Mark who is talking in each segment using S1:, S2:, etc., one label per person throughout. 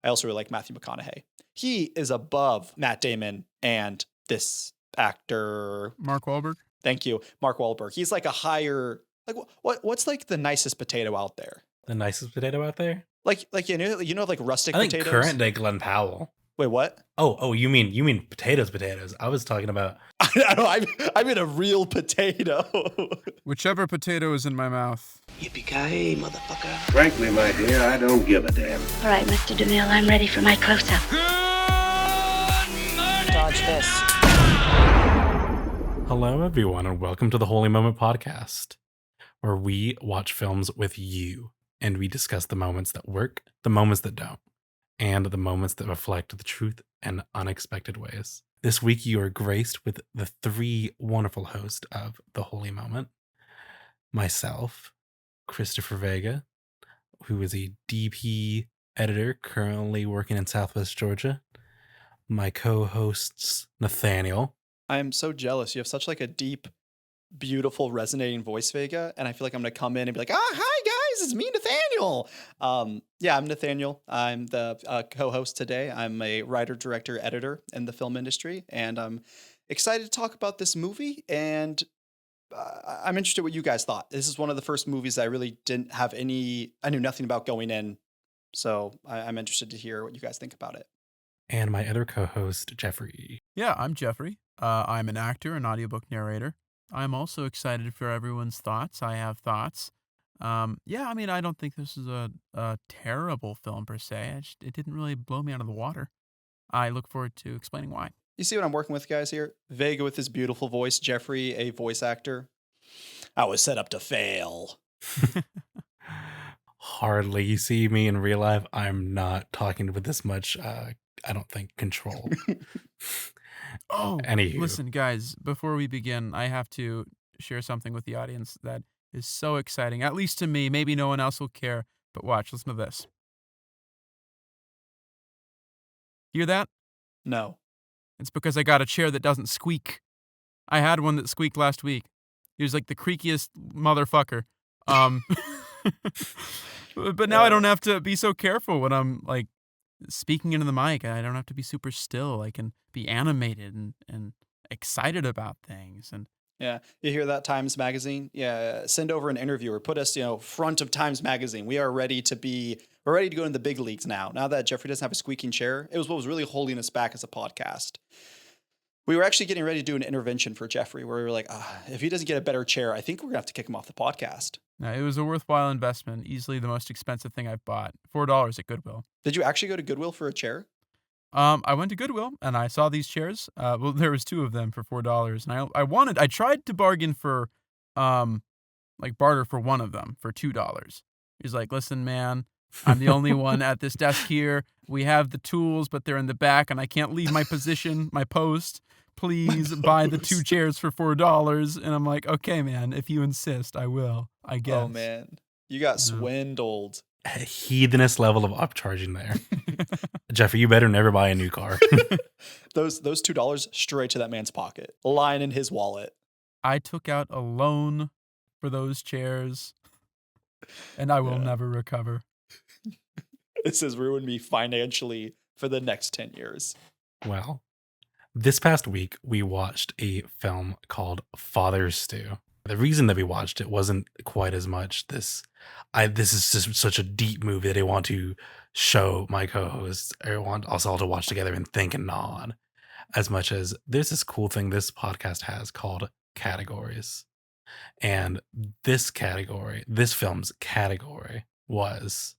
S1: I also really like Matthew McConaughey. He is above Matt Damon and this actor.
S2: Mark Wahlberg.
S1: Thank you, Mark Wahlberg. He's like a higher, like what's like the nicest potato out there?
S3: The nicest potato out there?
S1: Like you know like rustic
S3: I think
S1: potatoes.
S3: current day Glenn Powell.
S1: Wait, what?
S3: Oh, you mean potatoes? I was talking about.
S1: I mean a real potato.
S2: Whichever potato is in my mouth.
S4: Yippee-ki-yay, motherfucker.
S5: Frankly, my dear, I don't give a damn.
S6: All right, Mr. DeMille, I'm ready for my close-up.
S7: Dodge this.
S3: Hello, everyone, and welcome to the Holy Moment podcast, where we watch films with you, and we discuss the moments that work, the moments that don't, and the moments that reflect the truth in unexpected ways. This week, you are graced with the three wonderful hosts of the Holy Moment. Myself, Christopher Vega, who is a DP editor currently working in Southwest Georgia. My co-hosts, Nathaniel.
S1: I am so jealous. You have such like a deep, beautiful, resonating voice, Vega, and I feel like I'm gonna come in and be like, hi guys, it's me, Nathaniel. Yeah, I'm Nathaniel. I'm the co-host today. I'm a writer, director, editor in the film industry, and I'm excited to talk about this movie. And I'm interested what you guys thought. This is one of the first movies I really didn't have I knew nothing about going in, so I'm interested to hear what you guys think about it.
S3: And my other co-host, Jeffrey.
S2: Yeah, I'm Jeffrey. I'm an actor and audiobook narrator. I'm also excited for everyone's thoughts. I have thoughts. Yeah, I mean, I don't think this is a terrible film per se. It didn't really blow me out of the water. I look forward to explaining why.
S1: You see what I'm working with, guys, here? Vega with his beautiful voice, Jeffrey, a voice actor. I was set up to fail.
S3: Hardly. You see me in real life, I'm not talking with this much, I don't think, control. Anywho.
S2: Listen, guys, before we begin, I have to share something with the audience that is so exciting, at least to me. Maybe no one else will care, but watch, listen to this. Hear that?
S1: No.
S2: It's because I got a chair that doesn't squeak. I had one that squeaked last week. He was like the creakiest motherfucker. But now I don't have to be so careful when I'm like speaking into the mic. I don't have to be super still. I can be animated and excited about things. And
S1: yeah, you hear that, Times Magazine? Yeah, send over an interviewer. Put us, front of Times Magazine. We're ready to go into the big leagues now. Now that Jeffrey doesn't have a squeaking chair, it was what was really holding us back as a podcast. We were actually getting ready to do an intervention for Jeffrey where we were like, if he doesn't get a better chair, I think we're going to have to kick him off the podcast.
S2: No, it was a worthwhile investment. Easily the most expensive thing I've bought. $4 at Goodwill.
S1: Did you actually go to Goodwill for a chair?
S2: I went to Goodwill and I saw these chairs. Well, there was two of them for $4, and I tried to bargain for, barter for one of them for $2. He's like, listen, man, I'm the only one at this desk here. We have the tools, but they're in the back, and I can't leave my position, my post. Please buy the two chairs for $4. And I'm like, okay, man, if you insist, I will, I guess.
S1: Oh, man. You got swindled.
S3: A heathenous level of upcharging there. Jeffrey, you better never buy a new car.
S1: Those $2 straight to that man's pocket, lying in his wallet.
S2: I took out a loan for those chairs, and I will never recover.
S1: This has ruined me financially for the next 10 years.
S3: Well, this past week, we watched a film called Father Stu. The reason that we watched it wasn't quite as much this is just such a deep movie that I want to show my co-hosts, or want us all to watch together and think and nod, as much as there's this cool thing this podcast has called categories. And this film's category was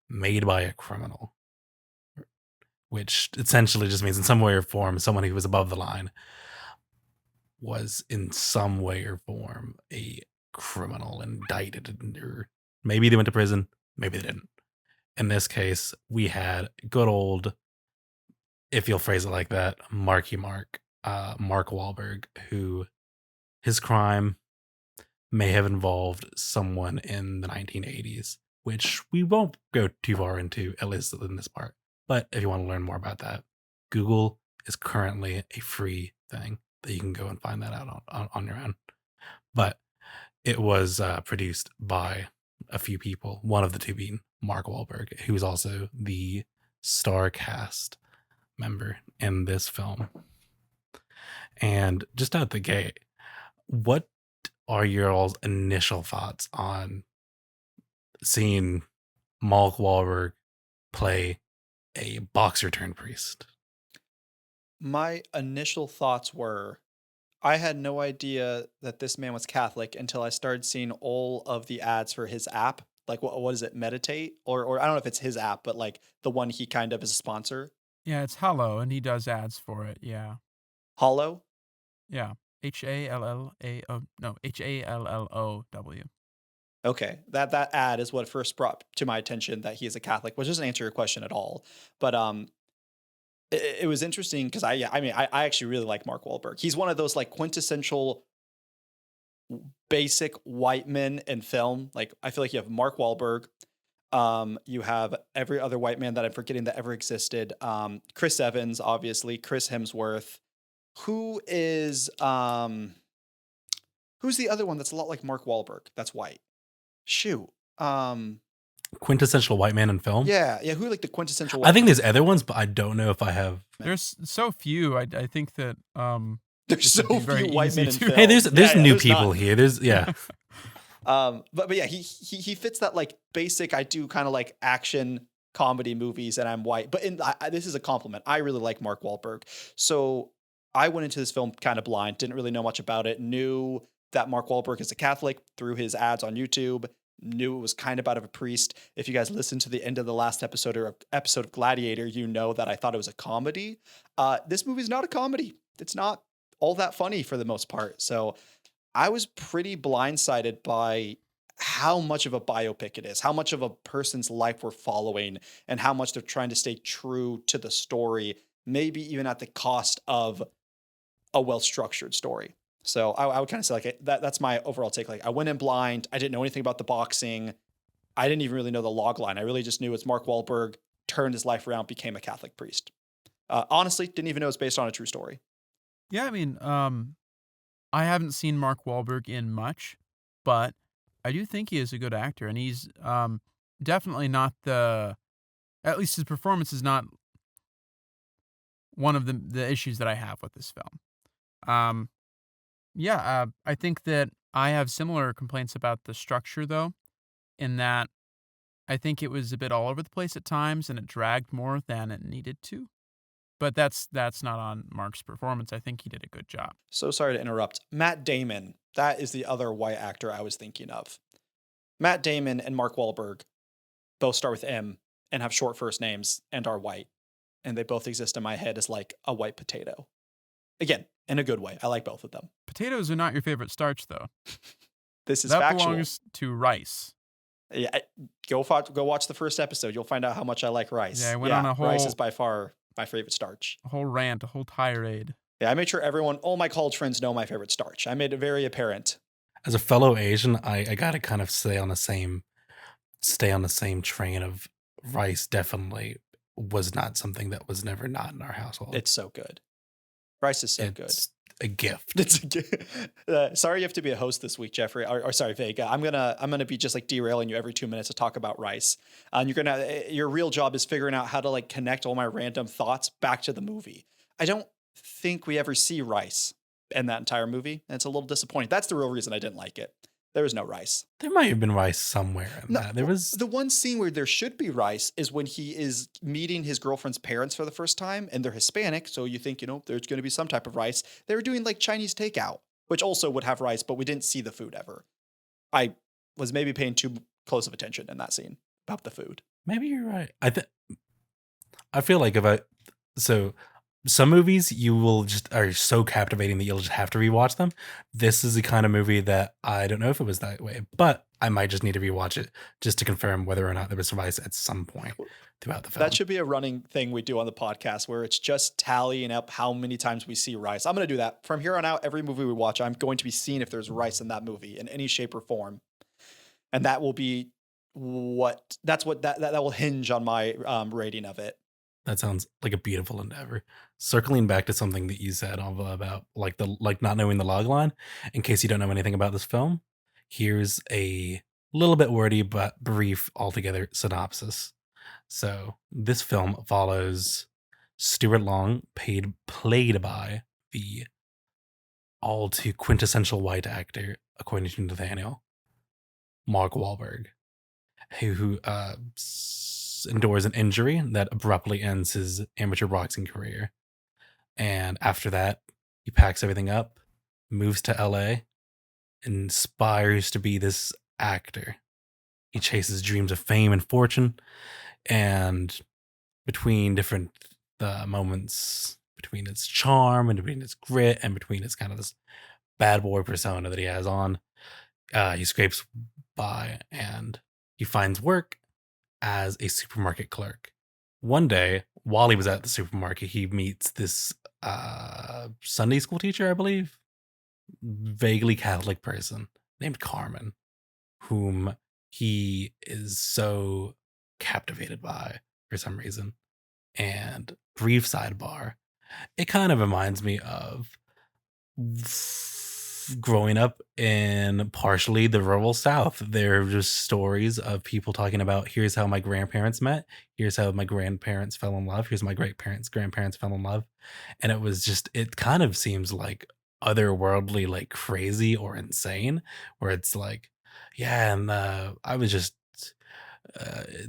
S3: made by a criminal, which essentially just means in some way or form, someone who was above the line was in some way or form a criminal, indicted, or maybe they went to prison, maybe they didn't. In this case, we had good old, if you'll phrase it like that, Mark Wahlberg, who his crime may have involved someone in the 1980s, which we won't go too far into, at least in this part. But if you want to learn more about that, Google is currently a free thing that you can go and find that out on your own. But it was produced by a few people, one of the two being Mark Wahlberg, who is also the star cast member in this film. And just out the gate, what are your all's initial thoughts on seeing Mark Wahlberg play a boxer turned priest?
S1: My initial thoughts were I had no idea that this man was Catholic until I started seeing all of the ads for his app. Like, what is it, Meditate? Or I don't know if it's his app, but like the one he kind of is a sponsor.
S2: Yeah, it's Hello, and he does ads for it. Yeah.
S1: Hollow?
S2: Yeah. Hallao. No, Hallow.
S1: Okay, that ad is what first brought to my attention that he is a Catholic, which doesn't answer your question at all. But it was interesting because I actually really like Mark Wahlberg. He's one of those like quintessential basic white men in film. Like I feel like you have Mark Wahlberg, you have every other white man that I'm forgetting that ever existed. Chris Evans, obviously, Chris Hemsworth. Who is who's the other one that's a lot like Mark Wahlberg? That's white. Shoot.
S3: Quintessential white man in film?
S1: Yeah. Who are like the quintessential white
S3: I think
S1: man?
S3: there's other ones, but I don't know if I have.
S2: There's so few. I think that
S1: There's
S2: it
S1: so
S2: would be very
S1: few white
S2: easy
S1: men in
S2: to-
S1: film.
S3: Hey, there's
S1: Yeah,
S3: new
S1: there's
S3: people
S1: not.
S3: here. There's
S1: But yeah, he fits that like basic. I do kind of like action comedy movies, and I'm white. But this is a compliment. I really like Mark Wahlberg, so I went into this film kind of blind. Didn't really know much about it. Knew that Mark Wahlberg is a Catholic through his ads on YouTube. Knew it was kind of out of a priest. If you guys listened to the end of the last episode or episode of Gladiator, you know that I thought it was a comedy. This movie's not a comedy. It's not all that funny for the most part. So I was pretty blindsided by how much of a biopic it is, how much of a person's life we're following, and how much they're trying to stay true to the story, maybe even at the cost of a well-structured story. So I would kind of say like that's my overall take. Like I went in blind. I didn't know anything about the boxing. I didn't even really know the log line. I really just knew it's Mark Wahlberg turned his life around, became a Catholic priest. Honestly, didn't even know it was based on a true story.
S2: Yeah, I mean, I haven't seen Mark Wahlberg in much, but I do think he is a good actor, and he's definitely not at least his performance is not one of the issues that I have with this film. I think that I have similar complaints about the structure, though, in that I think it was a bit all over the place at times, and it dragged more than it needed to. But that's not on Mark's performance. I think he did a good job.
S1: So sorry to interrupt. Matt Damon, that is the other white actor I was thinking of. Matt Damon and Mark Wahlberg both start with M and have short first names and are white. And they both exist in my head as like a white potato. Again, in a good way. I like both of them.
S2: Potatoes are not your favorite starch, though.
S1: This is
S2: That
S1: factual.
S2: belongs to rice.
S1: Yeah, go watch the first episode. You'll find out how much I like rice.
S2: Yeah, I went on a
S1: rice
S2: whole-
S1: is by far my favorite starch.
S2: A whole rant, a whole tirade.
S1: Yeah, I made sure all my college friends know my favorite starch. I made it very apparent.
S3: As a fellow Asian, I gotta kind of stay on the same train of rice. Definitely was not something that was never not in our household.
S1: It's so good. Rice is so good.
S3: It's a gift.
S1: It's a good. Sorry, you have to be a host this week, Jeffrey. Or sorry, Vega. I'm gonna be just like derailing you every 2 minutes to talk about rice. And your real job is figuring out how to like connect all my random thoughts back to the movie. I don't think we ever see rice in that entire movie, and it's a little disappointing. That's the real reason I didn't like it. There was no rice.
S3: There might have been rice somewhere in that. There was
S1: The one scene where there should be rice is when he is meeting his girlfriend's parents for the first time, and they're Hispanic, so you think, there's going to be some type of rice. They were doing like Chinese takeout, which also would have rice, but we didn't see the food ever. I was maybe paying too close of attention in that scene about the food.
S3: maybe you're right. I feel like some movies are so captivating that you'll just have to rewatch them. This is the kind of movie that I don't know if it was that way, but I might just need to rewatch it just to confirm whether or not there was rice at some point throughout the film.
S1: That should be a running thing we do on the podcast where it's just tallying up how many times we see rice. I'm going to do that. From here on out, every movie we watch, I'm going to be seeing if there's rice in that movie in any shape or form. And that will be that will hinge on my rating of it.
S3: That sounds like a beautiful endeavor. Circling back to something that you said about like not knowing the log line, in case you don't know anything about this film, here's a little bit wordy, but brief altogether synopsis. So this film follows Stuart Long, played by the all too quintessential white actor, according to Nathaniel, Mark Wahlberg, who endures an injury that abruptly ends his amateur boxing career. And after that, he packs everything up, moves to LA, and aspires to be this actor. He chases dreams of fame and fortune, and between different moments, between its charm and between its grit and between its kind of this bad boy persona that he has on, he scrapes by and he finds work as a supermarket clerk. One day, while he was at the supermarket, he meets this Sunday school teacher, I believe, vaguely Catholic person named Carmen, whom he is so captivated by for some reason. And brief sidebar, it kind of reminds me of growing up in partially the rural South. There are just stories of people talking about, here's how my grandparents met, here's how my grandparents fell in love, here's my grandparents fell in love. And it was just, it kind of seems like otherworldly, like crazy or insane, where it's like, yeah, and I was just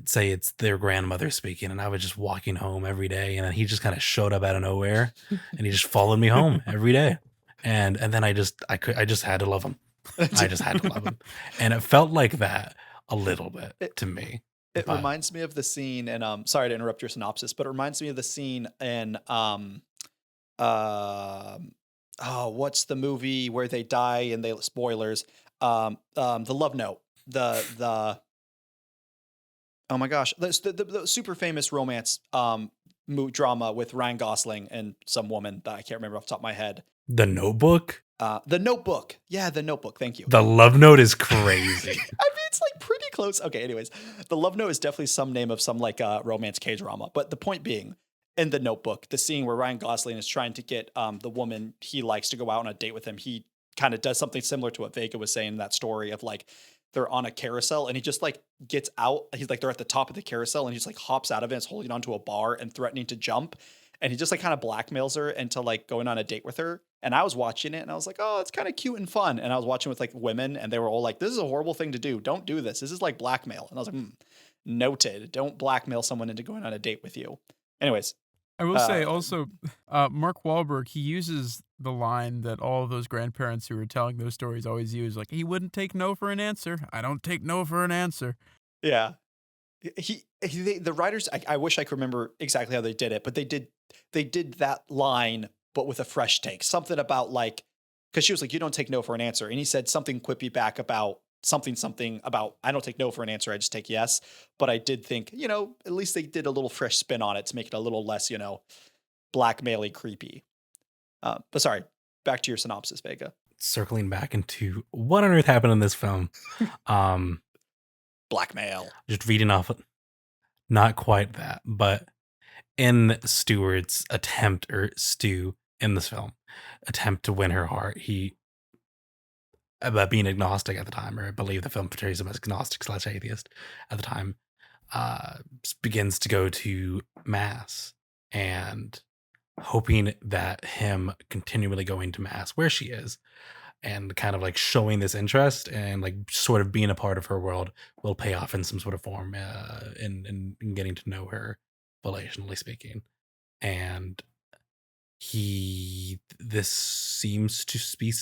S3: say it's their grandmother speaking, and I was just walking home every day, and then he just kind of showed up out of nowhere, and he just followed me home every day, and then I just had to love him. I just had to love him, and it felt like that a little bit to me.
S1: It reminds me of the scene, and sorry to interrupt your synopsis, but it reminds me of the scene in what's the movie where they die and they spoilers, the Love Note, the oh my gosh, the super famous romance drama with Ryan Gosling and some woman that I can't remember off the top of my head.
S3: The Notebook?
S1: The Notebook. Yeah, The Notebook. Thank you.
S3: The Love Note is crazy.
S1: I mean, it's like pretty close. Okay, anyways, The Love Note is definitely some name of some like romance K-drama. But the point being, in The Notebook, the scene where Ryan Gosling is trying to get the woman he likes to go out on a date with him, he kind of does something similar to what Vega was saying in that story of like, they're on a carousel and he just like gets out. He's like, they're at the top of the carousel and he just like hops out of it. It's holding onto a bar and threatening to jump. And he just like kind of blackmails her into like going on a date with her. And I was watching it and I was like, oh, it's kind of cute and fun. And I was watching with like women and they were all like, this is a horrible thing to do. Don't do this. This is like blackmail. And I was like, noted. Don't blackmail someone into going on a date with you. Anyways.
S2: I will say also, Mark Wahlberg, he uses the line that all of those grandparents who were telling those stories always use, like, he wouldn't take no for an answer. I don't take no for an answer.
S1: Yeah. The writers, I wish I could remember exactly how they did it, but they did that line, but with a fresh take. Something about like, because she was like, you don't take no for an answer. And he said something quippy back about something about, I don't take no for an answer. I just take yes. But I did think, at least they did a little fresh spin on it to make it a little less, blackmail-y, creepy. But sorry, back to your synopsis, Vega.
S3: Circling back into what on earth happened in this film.
S1: Blackmail.
S3: Just reading off it. Not quite that, but in Stuart's attempt, or Stu in this film, attempt to win her heart, he, about being agnostic at the time, or I believe the film portrays him as agnostic / atheist at the time, begins to go to mass and hoping that him continually going to mass where she is and kind of like showing this interest and like sort of being a part of her world will pay off in some sort of form in getting to know her, relationally speaking. And this seems to be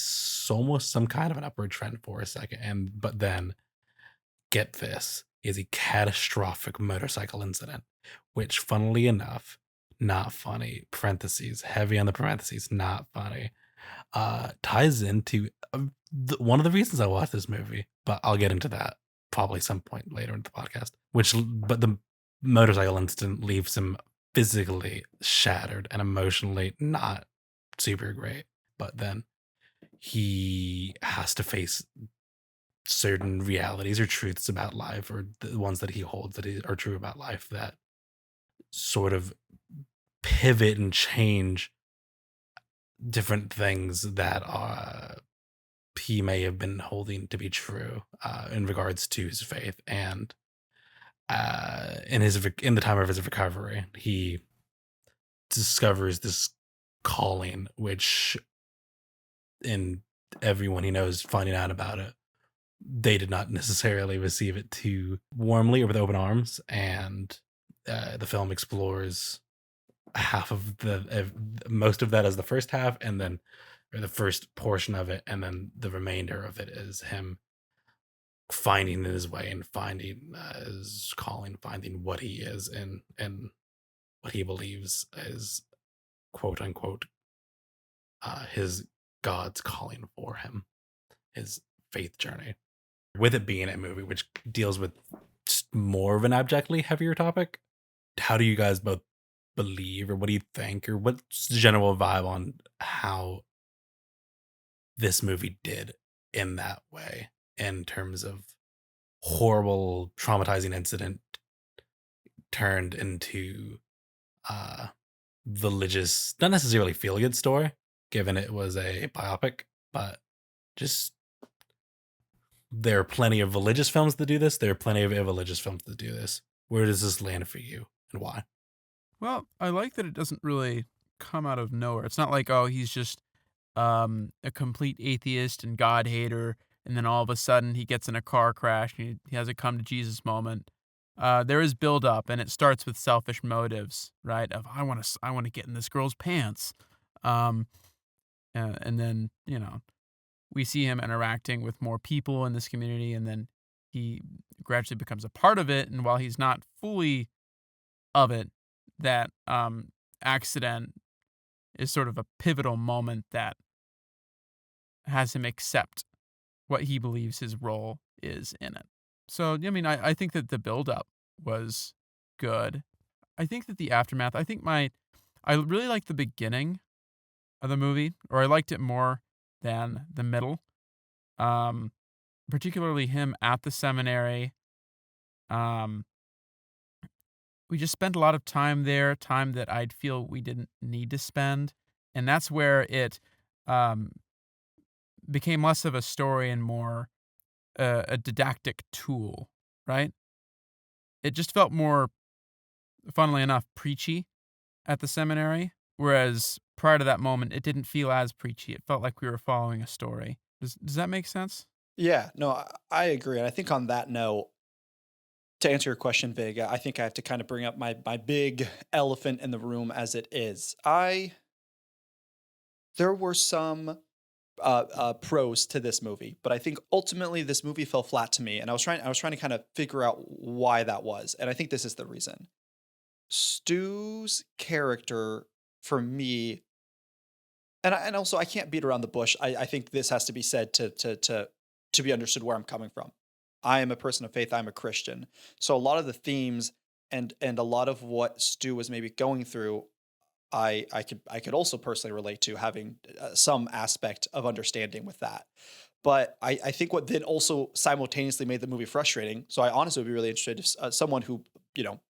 S3: almost some kind of an upward trend for a second, but then get this, is a catastrophic motorcycle incident, which funnily enough, not funny, parentheses, heavy on the parentheses, not funny, ties into one of the reasons I watched this movie, but I'll get into that probably some point later in the podcast, but the motorcycle incident leaves him physically shattered and emotionally not super great. But then he has to face certain realities or truths about life, or the ones that he holds that are true about life, that sort of pivot and change different things that he may have been holding to be true in regards to his faith. And in the time of his recovery, he discovers this calling, which in everyone he knows finding out about it, they did not necessarily receive it too warmly or with open arms. And the film explores half of most of that as the first half, and then or the first portion of it, and then the remainder of it is him finding his way and finding his calling, finding what he is and what he believes is quote unquote his God's calling for him, his faith journey. With it being a movie which deals with more of an abjectly heavier topic, how do you guys both believe, or what do you think, or what's the general vibe on how this movie did in that way, in terms of horrible, traumatizing incident turned into religious, not necessarily feel-good story, given it was a biopic, but just there are plenty of religious films that do this. There are plenty of irreligious films that do this. Where does this land for you, and why?
S2: Well, I like that it doesn't really come out of nowhere. It's not like, oh, he's just a complete atheist and God hater, and then all of a sudden he gets in a car crash and he has a come to Jesus moment. There is build up, and it starts with selfish motives, right? Of I want to get in this girl's pants, um, and then we see him interacting with more people in this community, and then he gradually becomes a part of it. And while he's not fully of it, that accident is sort of a pivotal moment that has him accept what he believes his role is in it. So, I mean, I think that the buildup was good. I think that the aftermath, I really liked the beginning of the movie, or I liked it more than the middle. Um, Particularly him at the seminary. Um, we just spent a lot of time there, time that I'd feel we didn't need to spend. And that's where it um, became less of a story and more a didactic tool, right? It just felt more, funnily enough, preachy at the seminary. Whereas prior to that moment, it didn't feel as preachy. It felt like we were following a story. Does that make sense?
S1: Yeah, no, I agree. And I think on that note, to answer your question, Vega, I think I have to kind of bring up my big elephant in the room as it is. There were some pros to this movie, but I think ultimately this movie fell flat to me, and I was trying to kind of figure out why that was, and I think this is the reason. Stu's character, for me, and also I can't beat around the bush. I think this has to be said to be understood where I'm coming from. I am a person of faith. I'm a Christian, so a lot of the themes and a lot of what Stu was maybe going through, I could also personally relate to, having some aspect of understanding with that. But I think what then also simultaneously made the movie frustrating. So I honestly would be really interested if someone who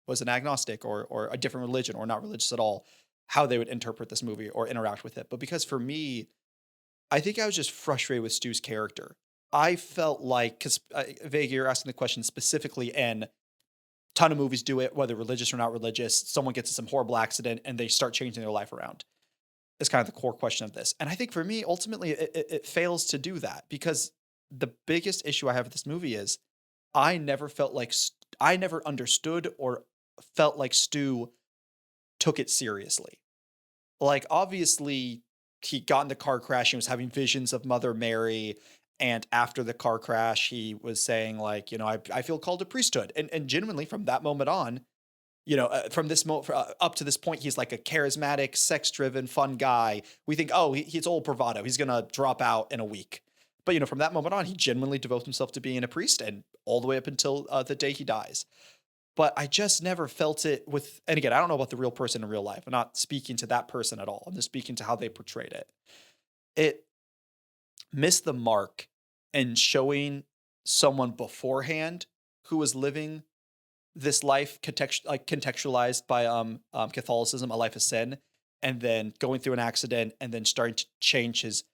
S1: was an agnostic or a different religion or not religious at all, how they would interpret this movie or interact with it. But because for me, I think I was just frustrated with Stu's character. I felt like, because Vega, you're asking the question specifically, and ton of movies do it, whether religious or not religious. Someone gets in some horrible accident and they start changing their life around. Is kind of the core question of this. And I think for me, ultimately, it fails to do that, because the biggest issue I have with this movie is I never felt like I never understood or felt like Stu took it seriously. Like, obviously, he got in the car crash and was having visions of Mother Mary. And after the car crash, he was saying, like, I feel called to priesthood. And genuinely, from that moment on, from this up to this point, he's like a charismatic, sex-driven, fun guy. We think, oh, he's old bravado. He's going to drop out in a week. But, from that moment on, he genuinely devotes himself to being a priest, and all the way up until the day he dies. But I just never felt it with, and again, I don't know about the real person in real life. I'm not speaking to that person at all. I'm just speaking to how they portrayed it. It missed the mark in showing someone beforehand who was living this life contextualized by Catholicism, a life of sin, and then going through an accident and then starting to change his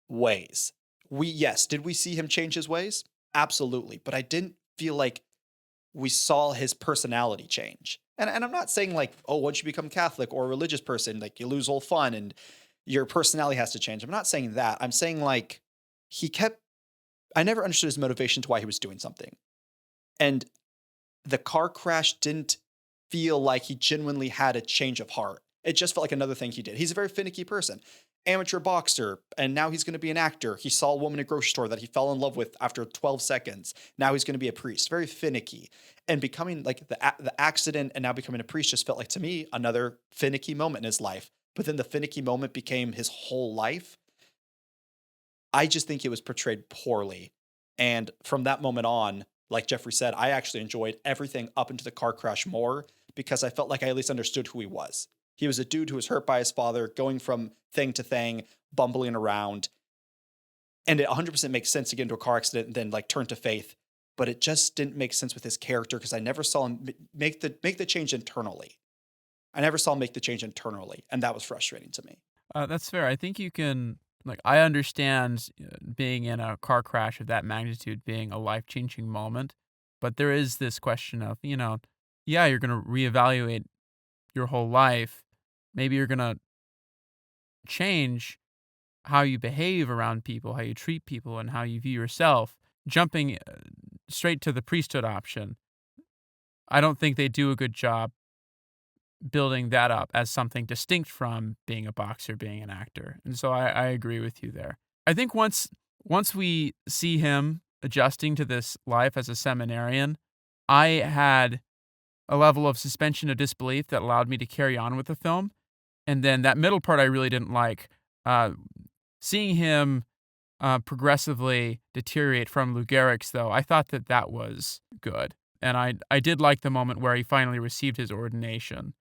S1: ways, Did we see him change his ways? Absolutely. But I didn't feel like we saw his personality change. And I'm not saying like, oh, once you become Catholic or a religious person, like you lose all fun and your personality has to change. I'm not saying that. I'm saying like I never understood his motivation to why he was doing something. And the car crash didn't feel like he genuinely had a change of heart. It just felt like another thing he did. He's a very finicky person, amateur boxer, and now he's going to be an actor. He saw a woman in a grocery store that he fell in love with after 12 seconds. Now he's going to be a priest. Very finicky. And becoming like the accident and now becoming a priest just felt like to me another finicky moment in his life. But then the finicky moment became his whole life. I just think it was portrayed poorly. And from that moment on, like Jeffrey said, I actually enjoyed everything up into the car crash more because I felt like I at least understood who he was. He was a dude who was hurt by his father, going from thing to thing, bumbling around. And it 100% makes sense to get into a car accident and then like turn to faith. But it just didn't make sense with his character because I never saw him make the change internally. I never saw him make the change internally. And that was frustrating to me.
S2: That's fair. I think you can, like, I understand being in a car crash of that magnitude being a life-changing moment, but there is this question of, yeah, you're going to reevaluate your whole life. Maybe you're going to change how you behave around people, how you treat people, and how you view yourself. Jumping straight to the priesthood option, I don't think they do a good job building that up as something distinct from being a boxer, being an actor. And so I agree with you there. I think once we see him adjusting to this life as a seminarian, I had a level of suspension of disbelief that allowed me to carry on with the film. And then that middle part I really didn't like. Seeing him progressively deteriorate from Lou Gehrig's, though, I thought that was good. And I did like the moment where he finally received his ordination.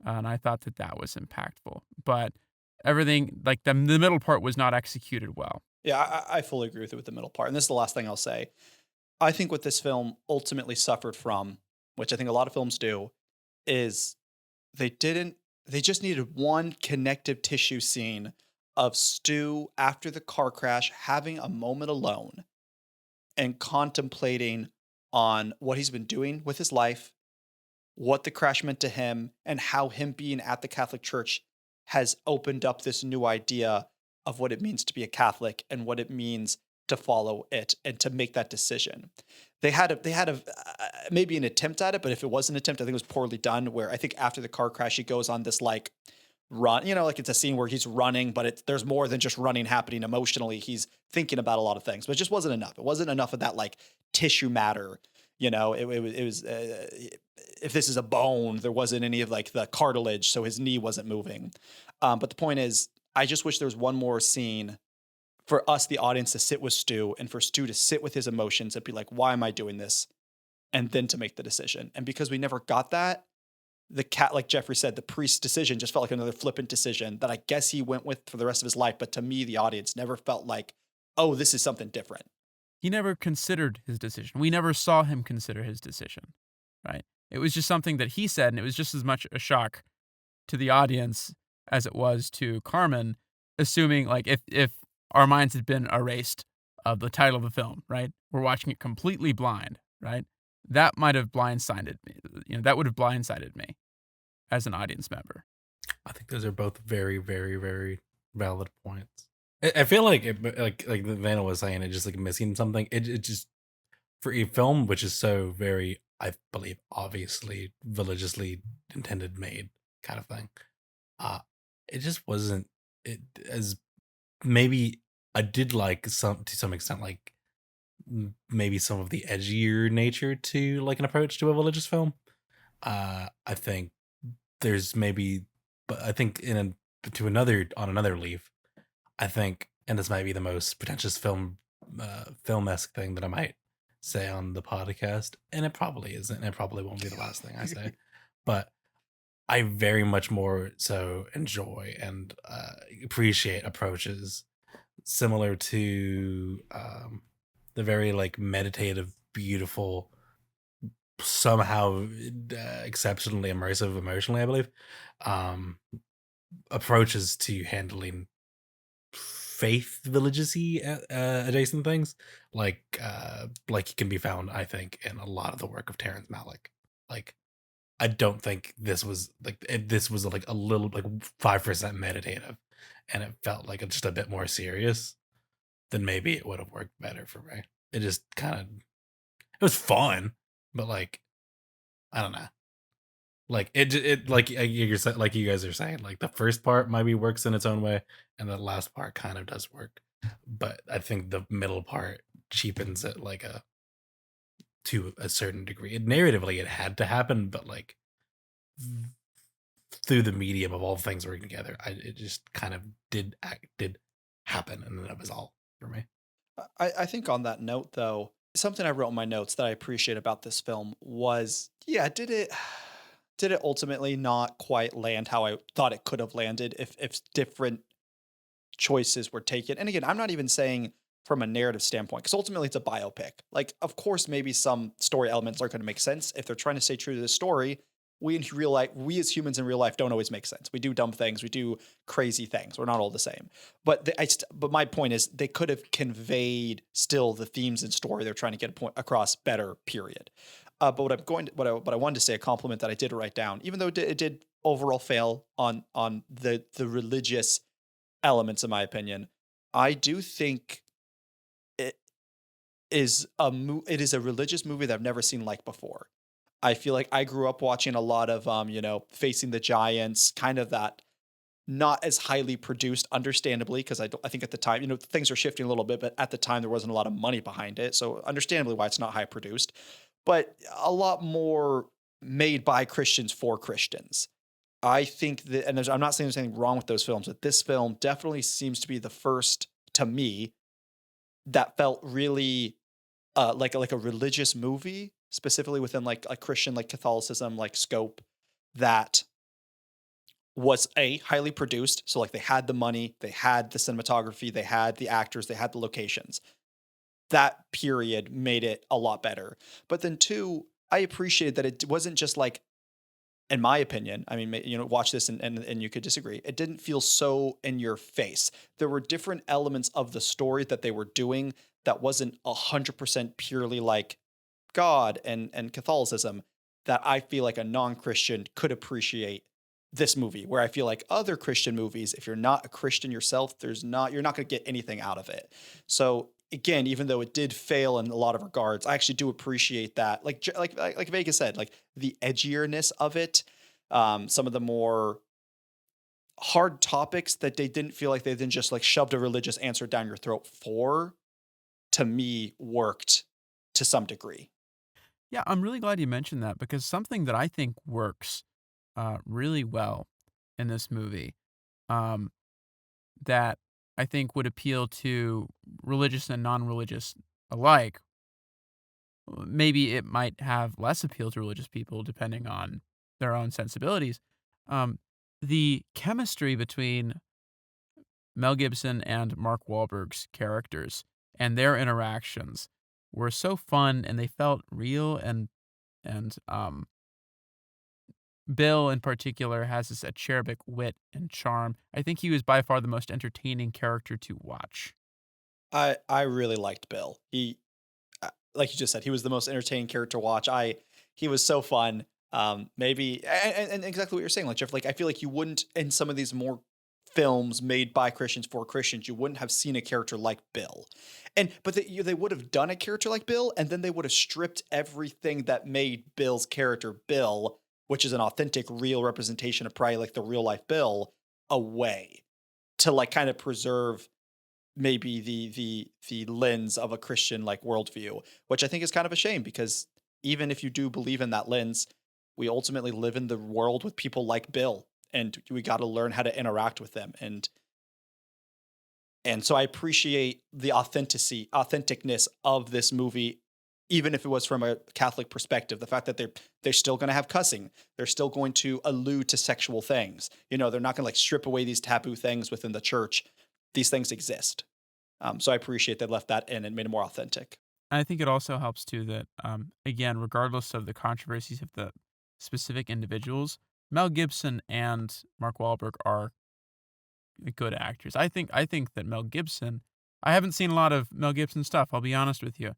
S2: And I thought that was impactful. But everything, like the middle part was not executed well.
S1: Yeah, I fully agree with you with the middle part. And this is the last thing I'll say. I think what this film ultimately suffered from, which I think a lot of films do, is they just needed one connective tissue scene of Stu after the car crash having a moment alone and contemplating on what he's been doing with his life, what the crash meant to him, and how him being at the Catholic Church has opened up this new idea of what it means to be a Catholic and what it means to follow it and to make that decision. They had a maybe an attempt at it, but if it was an attempt, I think it was poorly done. Where I think after the car crash, he goes on this like run, like it's a scene where he's running, but there's more than just running happening emotionally. He's thinking about a lot of things, but it just wasn't enough. It wasn't enough of that like tissue matter. It was if this is a bone, there wasn't any of like the cartilage, so his knee wasn't moving. But the point is, I just wish there was one more scene for us, the audience, to sit with Stu and for Stu to sit with his emotions and be like, why am I doing this? And then to make the decision. And because we never got that, like Jeffrey said, the priest's decision just felt like another flippant decision that I guess he went with for the rest of his life. But to me, the audience never felt like, oh, this is something different.
S2: He never considered his decision. We never saw him consider his decision, right? It was just something that he said, and it was just as much a shock to the audience as it was to Carmen, assuming like if our minds had been erased of the title of the film, right? We're watching it completely blind, right? That might have blindsided me. That would have blindsided me as an audience member.
S3: I think those are both very, very, very valid points. I feel like like Vanna was saying, it just like missing something. It just, for a film which is so very, I believe, obviously religiously intended, made kind of thing. It just wasn't it as maybe I did like to some extent like maybe some of the edgier nature to like an approach to a religious film. I think there's maybe, but I think on another leaf, I think, and this might be the most pretentious film-esque thing that I might say on the podcast, and it probably isn't, and it probably won't be the last thing I say, but I very much more so enjoy and appreciate approaches similar to the very like meditative, beautiful, somehow exceptionally immersive emotionally, I believe, approaches to handling faith villages-y adjacent things, like can be found, I think, in a lot of the work of Terrence Malick. Like, I don't think this was like a little like 5% meditative, and it felt like just a bit more serious. Then maybe it would have worked better for me. It just kind of it was fun, but like I don't know. Like it like you guys are saying, like the first part maybe works in its own way, and the last part kind of does work. But I think the middle part cheapens it like to a certain degree. Narratively, it had to happen, but like through the medium of all things working together, it just kind of did happen, and then that was all for me.
S1: I think on that note, though, something I wrote in my notes that I appreciate about this film was, yeah, did it ultimately not quite land how I thought it could have landed if different choices were taken? And again, I'm not even saying from a narrative standpoint, because ultimately it's a biopic. Like, of course, maybe some story elements aren't going to make sense if they're trying to stay true to the story. We in real life, we as humans in real life don't always make sense. We do dumb things. We do crazy things. We're not all the same. But but my point is, they could have conveyed still the themes and story they're trying to get across better. Period. But what I wanted to say, a compliment that I did write down, even though it did overall fail on the religious elements, in my opinion, I do think it is it is a religious movie that I've never seen like before. I feel like I grew up watching a lot of Facing the Giants, kind of that not as highly produced, understandably, because I think at the time, things are shifting a little bit, but at the time there wasn't a lot of money behind it. So understandably why it's not high produced, but a lot more made by Christians for Christians. I think that, and I'm not saying there's anything wrong with those films, but this film definitely seems to be the first, to me, that felt really like a religious movie, specifically within like a Christian, like Catholicism, like scope, that was highly produced. So like they had the money, they had the cinematography, they had the actors, they had the locations. That period made it a lot better. But then two, I appreciated that it wasn't just like, in my opinion, I mean, watch this and you could disagree. It didn't feel so in your face. There were different elements of the story that they were doing that wasn't 100% purely like God and Catholicism, that I feel like a non-Christian could appreciate this movie, where I feel like other Christian movies, if you're not a Christian yourself, you're not going to get anything out of it. So again, even though it did fail in a lot of regards, I actually do appreciate that. Like Vega said, like the edgierness of it, some of the more hard topics that they didn't feel like they then just like shoved a religious answer down your throat for, to me, worked to some degree.
S2: Yeah, I'm really glad you mentioned that, because something that I think works really well in this movie, um, that I think would appeal to religious and non-religious alike. Maybe it might have less appeal to religious people depending on their own sensibilities. Um, the chemistry between Mel Gibson and Mark Wahlberg's characters and their interactions were so fun, and they felt real, and Bill in particular has this acerbic wit and charm. I think he was by far the most entertaining character to watch.
S1: I really liked Bill. He, like you just said, he was the most entertaining character to watch. He was so fun. Maybe and exactly what you're saying, like Jeff. Like I feel like you wouldn't, in some of these more films made by Christians for Christians, you wouldn't have seen a character like Bill. But they would have done a character like Bill, and then they would have stripped everything that made Bill's character Bill, which is an authentic, real representation of probably like the real life Bill, away to like kind of preserve maybe the lens of a Christian like worldview, which I think is kind of a shame, because even if you do believe in that lens, we ultimately live in the world with people like Bill, and we got to learn how to interact with them. And so I appreciate the authenticness of this movie, even if it was from a Catholic perspective. The fact that they're still going to have cussing, they're still going to allude to sexual things. They're not going to like strip away these taboo things within the church. These things exist. So I appreciate they left that in and made it more authentic.
S2: I think it also helps too that, again, regardless of the controversies of the specific individuals, Mel Gibson and Mark Wahlberg are good actors. I think that Mel Gibson. I haven't seen a lot of Mel Gibson stuff. I'll be honest with you,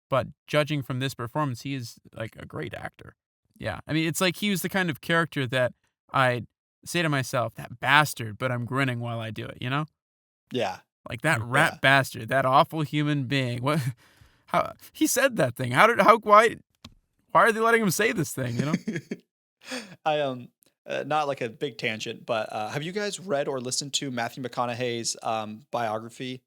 S2: but judging from this performance, he is like a great actor. Yeah, I mean, it's like he was the kind of character that I'd say to myself, "That bastard," but I'm grinning while I do it. You know,
S1: Yeah.
S2: like that
S3: Mm,
S2: rat
S1: yeah.
S2: bastard, that awful human being. What? How he said that thing? Why are they letting him say this thing? You know?
S1: I not like a big tangent, but have you guys read or listened to Matthew McConaughey's biography,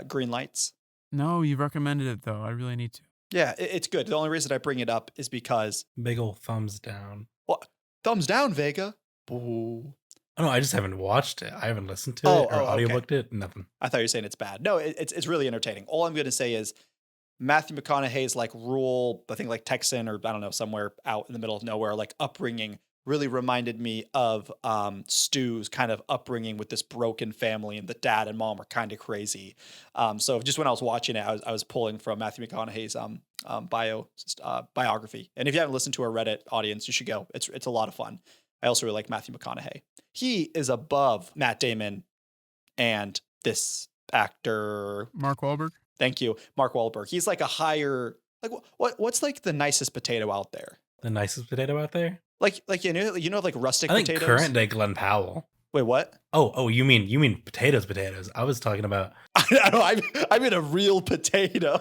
S1: Green Lights?
S2: No, you recommended it though. I really need to.
S1: Yeah, it's good. The only reason I bring it up is because
S3: Big ol' thumbs down.
S1: well, thumbs down, Vega. Boo.
S3: Oh, no, I just haven't watched it. I haven't listened to
S1: Oh,
S3: it or
S1: okay.
S3: audiobooked it. Nothing.
S1: I thought you were saying it's bad. No, it's really entertaining. All I'm going to say is Matthew McConaughey's like rural, I think like Texan or I don't know, somewhere out in the middle of nowhere, like upbringing really reminded me of Stu's kind of upbringing with this broken family, and the dad and mom are kind of crazy. So just when I was watching it, I was pulling from Matthew McConaughey's biography. And if you haven't listened to or read it, audience, you should go. It's a lot of fun. I also really like Matthew McConaughey. He is above Matt Damon and this actor.
S2: Mark Wahlberg.
S1: Thank you, Mark Wahlberg. He's like a higher, like what's like the nicest potato out there?
S3: The nicest potato out there?
S1: Like you know like rustic
S3: I think
S1: potatoes.
S3: current day Glenn Powell.
S1: Wait, what?
S3: Oh, you mean potatoes? I was talking about.
S1: I mean a real potato.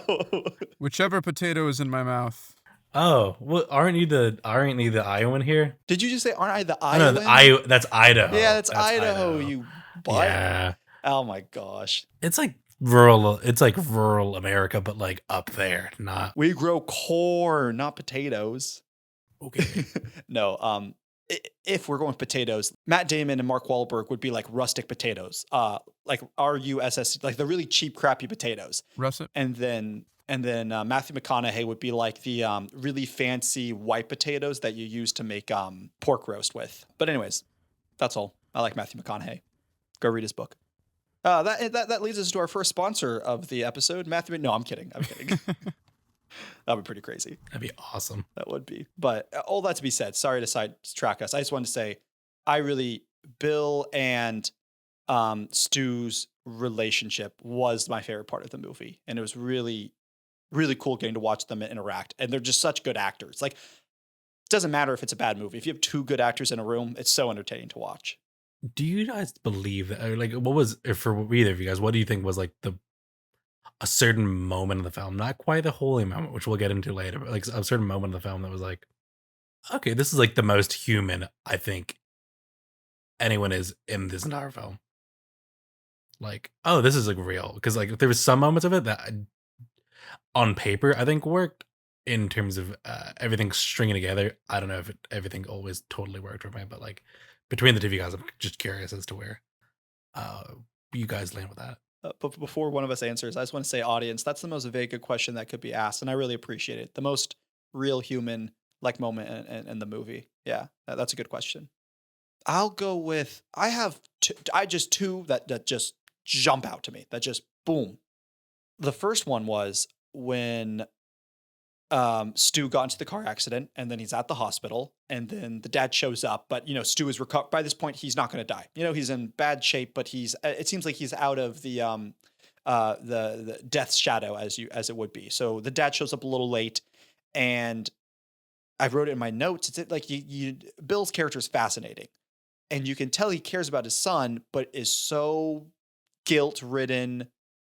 S2: Whichever potato is in my mouth.
S3: Oh, well, aren't you the Iowan here?
S1: Did you just say aren't I the
S3: I know
S1: Iowan?
S3: that's Idaho.
S1: Yeah, that's Idaho. You butt.
S3: Yeah,
S1: Oh my gosh.
S3: it's like rural. It's like rural America, but like up there, not
S1: We grow corn, not potatoes.
S3: okay.
S1: No, if we're going with potatoes, Matt Damon and Mark Wahlberg would be like rustic potatoes, like RUSS, like the really cheap, crappy potatoes.
S2: Russet.
S1: And then Matthew McConaughey would be like the really fancy white potatoes that you use to make pork roast with. But anyways, that's all. I like Matthew McConaughey. Go read his book. That leads us to our first sponsor of the episode, Matthew. No, I'm kidding. That'd be pretty crazy.
S3: That'd be awesome.
S1: That would be. But all that to be said, sorry to sidetrack us. I just wanted to say, Bill and Stu's relationship was my favorite part of the movie. And it was really, really cool getting to watch them interact. And they're just such good actors. Like, it doesn't matter if it's a bad movie. If you have two good actors in a room, it's so entertaining to watch.
S3: Do you guys believe that? Or like, what was for either of you guys? What do you think was like a certain moment of the film, not quite the holy moment, which we'll get into later, but like a certain moment of the film that was like, okay, this is like the most human I think anyone is in this entire film. Like, oh, this is like real, because like there was some moments of it that on paper I think worked in terms of everything stringing together. I don't know if everything always totally worked for me, but like between the two of you guys, I'm just curious as to where you guys land with that.
S1: But before one of us answers, I just want to say, audience, that's the most Vega question that could be asked, and I really appreciate it. The most real human like moment in the movie. Yeah, that's a good question. I'll go with I have two that just jump out to me. That just boom. The first one was when Stu got into the car accident, and then he's at the hospital, and then the dad shows up, but Stu is recovered. By this point, he's not going to die. He's in bad shape, but it seems like he's out of the death's shadow as it would be. So the dad shows up a little late, and I wrote it in my notes. It's like Bill's character is fascinating, and you can tell he cares about his son, but is so guilt-ridden,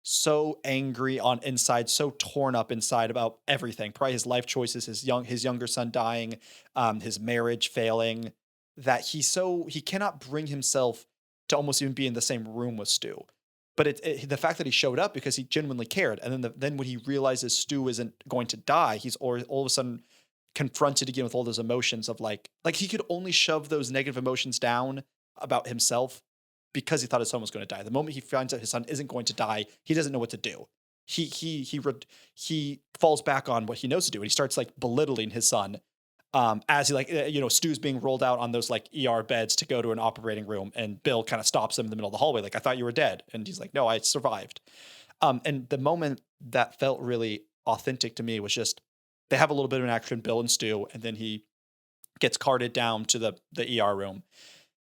S1: so angry on inside, so torn up inside about everything. Probably his life choices, his younger son dying, his marriage failing, that he cannot bring himself to almost even be in the same room with Stu. But the fact that he showed up because he genuinely cared, and then when he realizes Stu isn't going to die, he's all of a sudden confronted again with all those emotions of like he could only shove those negative emotions down about himself because he thought his son was going to die. The moment he finds out his son isn't going to die, he doesn't know what to do. He falls back on what he knows to do, and he starts like belittling his son as he Stu's being rolled out on those like ER beds to go to an operating room, and Bill kind of stops him in the middle of the hallway, like, I thought you were dead, and he's like, no, I survived. And the moment that felt really authentic to me was just they have a little bit of an action, Bill and Stu, and then he gets carted down to the ER room.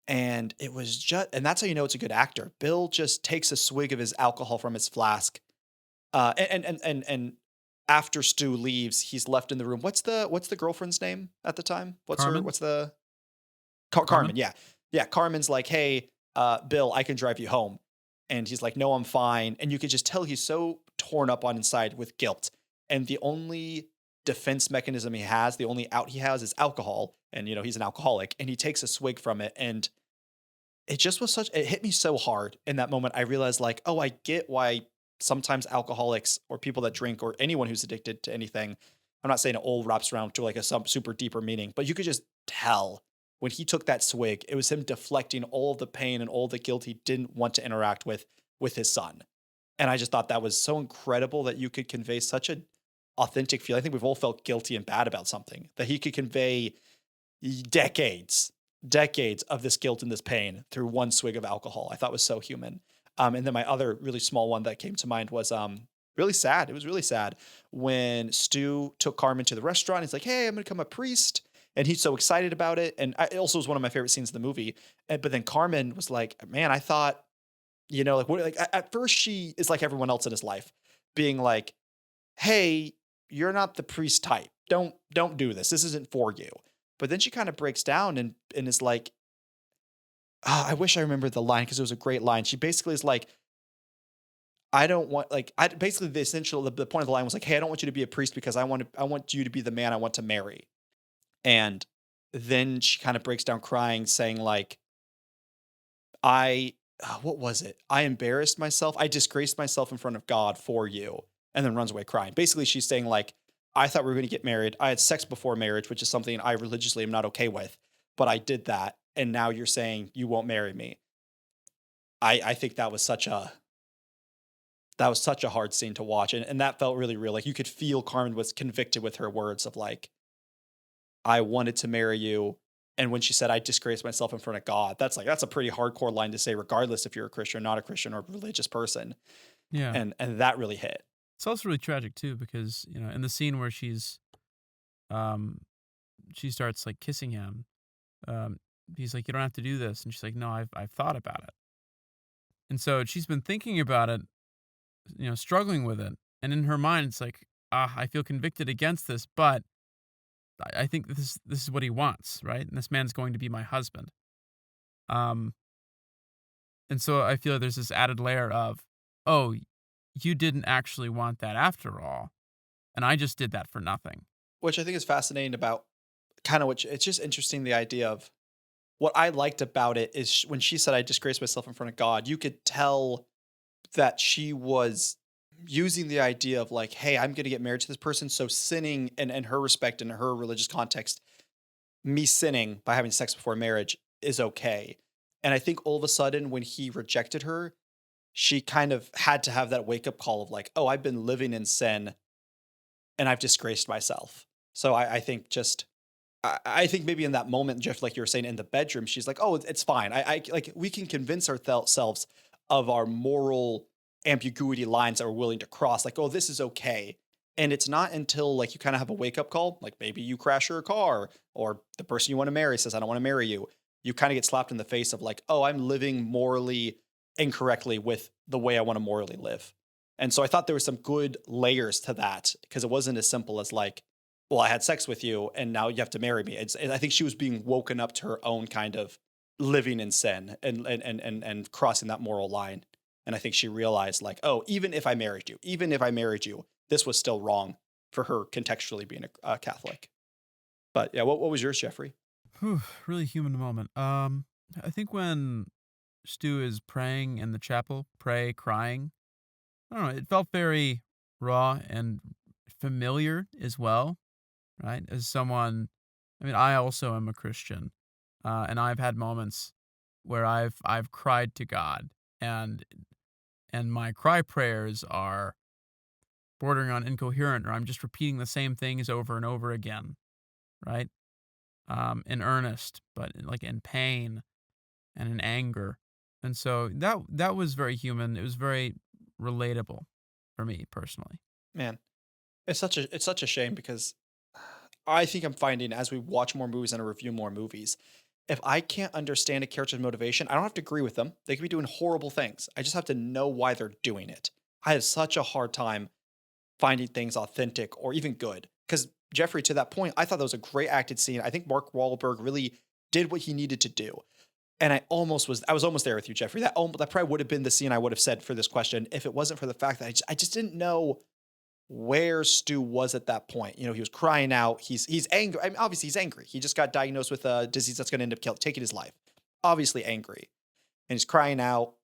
S1: And it was just, and that's how you know it's a good actor. Bill just takes a swig of his alcohol from his flask. And after Stu leaves, he's left in the room. What's the girlfriend's name at the time?
S2: Carmen?
S1: What's the
S2: Carmen?
S1: Carmen? Yeah. Yeah. Carmen's like, hey, Bill, I can drive you home. And he's like, no, I'm fine. And you could just tell he's so torn up on inside with guilt. And the only defense mechanism he has, the only out he has is alcohol. And, he's an alcoholic and he takes a swig from it. And it just was it hit me so hard in that moment. I realized, like, oh, I get why sometimes alcoholics or people that drink or anyone who's addicted to anything, I'm not saying it all wraps around to like some super deeper meaning, but you could just tell when he took that swig, it was him deflecting all of the pain and all the guilt he didn't want to interact with his son. And I just thought that was so incredible that you could convey such an authentic feel. I think we've all felt guilty and bad about something, that he could convey decades of this guilt and this pain through one swig of alcohol. I thought was so human. And then my other really small one that came to mind was really sad. It was really sad when Stu took Carmen to the restaurant. He's like, hey, I'm going to become a priest. And he's so excited about it. And it also was one of my favorite scenes in the movie. But then Carmen was like, man, I thought, at first she is like everyone else in his life, being like, hey, you're not the priest type. Don't do this. This isn't for you. But then she kind of breaks down and is like, I wish I remembered the line because it was a great line. She basically is like, I don't want, like, basically the point of the line was like, hey, I don't want you to be a priest because I want you to be the man I want to marry. And then she kind of breaks down crying, saying like, what was it? I embarrassed myself. I disgraced myself in front of God for you, and then runs away crying. Basically, she's saying like, I thought we were going to get married. I had sex before marriage, which is something I religiously am not okay with, but I did that. And now you're saying you won't marry me. I think that was such a hard scene to watch. And that felt really real. Like you could feel Carmen was convicted with her words of like, I wanted to marry you. And when she said, I disgraced myself in front of God, that's a pretty hardcore line to say, regardless if you're a Christian, not a Christian, or a religious person.
S2: Yeah.
S1: And that really hit.
S2: It's also really tragic too because, in the scene where she starts like kissing him, he's like, you don't have to do this. And she's like, no, I've thought about it. And so she's been thinking about it, struggling with it. And in her mind, it's like, I feel convicted against this, but I think this is what he wants, right? And this man's going to be my husband. And so I feel there's this added layer of, oh, you didn't actually want that after all. And I just did that for nothing.
S1: Which I think is fascinating about kind of it's just interesting, the idea of what I liked about it is when she said, I disgraced myself in front of God, you could tell that she was using the idea of like, hey, I'm going to get married to this person. So sinning in her respect, in her religious context, me sinning by having sex before marriage is okay. And I think all of a sudden when he rejected her, she kind of had to have that wake up call of like, oh, I've been living in sin and I've disgraced myself. So I think I think maybe in that moment, Jeff, like you were saying in the bedroom, she's like, oh, it's fine. I like, we can convince ourselves of our moral ambiguity lines that we're willing to cross. Like, oh, this is okay. And it's not until like you kind of have a wake up call, like maybe you crash your car or the person you want to marry says, I don't want to marry you. You kind of get slapped in the face of like, oh, I'm living morally incorrectly with the way I want to morally live. And so I thought there were some good layers to that because it wasn't as simple as like, well, I had sex with you and now you have to marry me. I think she was being woken up to her own kind of living in sin and crossing that moral line. And I think she realized like, oh, even if I married you, this was still wrong for her contextually being a Catholic. But yeah, what was yours, Jeffrey?
S2: Whew, really human moment. I think when Stu is praying in the chapel, crying, I don't know, it felt very raw and familiar as well, right? As someone, I mean, I also am a Christian, and I've had moments where I've cried to God, and my cry prayers are bordering on incoherent, or I'm just repeating the same things over and over again, right? In earnest, but like in pain and in anger. And so that was very human. It was very relatable for me personally.
S1: Man, it's such a shame because I think I'm finding as we watch more movies and review more movies, if I can't understand a character's motivation, I don't have to agree with them. They could be doing horrible things. I just have to know why they're doing it. I have such a hard time finding things authentic or even good. Because Jeffrey, to that point, I thought that was a great acted scene. I think Mark Wahlberg really did what he needed to do. And I was almost there with you, Jeffrey. That probably would have been the scene I would have said for this question if it wasn't for the fact that I just didn't know where Stu was at that point. You know, he was crying out. He's angry. I mean, obviously he's angry. He just got diagnosed with a disease that's going to end up taking his life. Obviously angry, and he's crying out,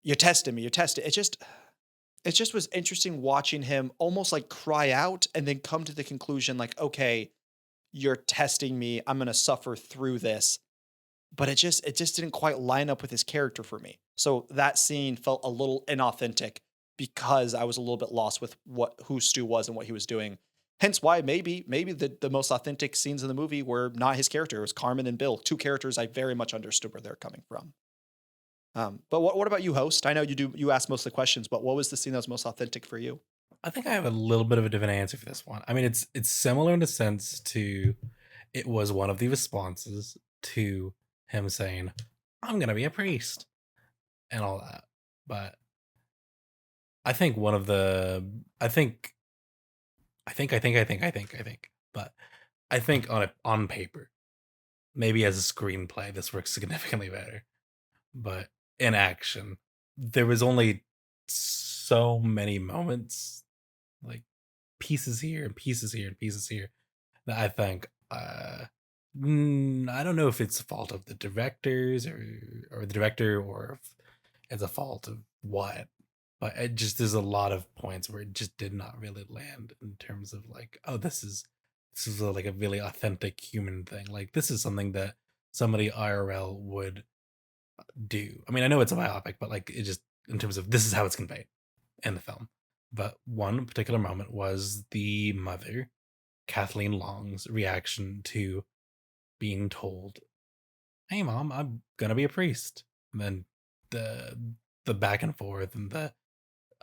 S1: "You're testing me. You're testing." It just was interesting watching him almost like cry out and then come to the conclusion like, okay, you're testing me. I'm going to suffer through this. But it just didn't quite line up with his character for me. So that scene felt a little inauthentic because I was a little bit lost with who Stu was and what he was doing. Hence why maybe the most authentic scenes in the movie were not his character. It was Carmen and Bill, two characters I very much understood where they're coming from. But what about you, host? I know you asked most of the questions, but what was the scene that was most authentic for you?
S3: I think I have a little bit of a different answer for this one. I mean, it's similar in a sense to it was one of the responses to him saying, "I'm gonna be a priest," and all that. But I think one of the but I think on paper, maybe as a screenplay, this works significantly better. But in action, there was only so many moments, like pieces here and pieces here and pieces here, that I think I don't know if it's the fault of the directors or the director or if it's a fault of what, but it just there's a lot of points where it just did not really land in terms of like, oh, this is like a really authentic human thing. Like this is something that somebody IRL would do. I mean, I know it's a biopic, but like it just in terms of this is how it's conveyed in the film. But one particular moment was the mother, Kathleen Long's reaction to being told, "Hey, mom, I'm gonna be a priest," and then the back and forth and the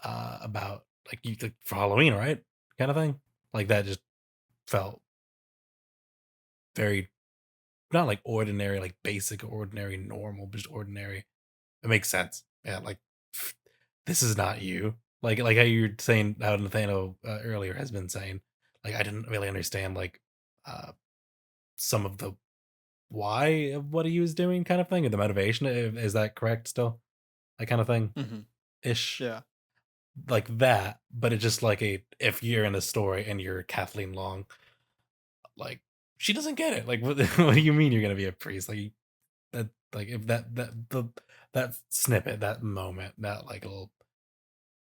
S3: about like you like, for Halloween, right, kind of thing. Like that just felt very not like ordinary, like basic, ordinary, normal, but just ordinary. It makes sense. Yeah, like this is not you. Like how you're saying how Nathaniel earlier has been saying. Like I didn't really understand like uh some of the why of what he was doing kind of thing or the motivation. Is that correct still? That kind of thing
S1: Mm-hmm.
S3: ish.
S1: Yeah.
S3: Like that, but it's just like a if you're in a story and you're Kathleen Long, like she doesn't get it. Like what do you mean you're gonna be a priest? Like that like if that snippet, that moment, that like little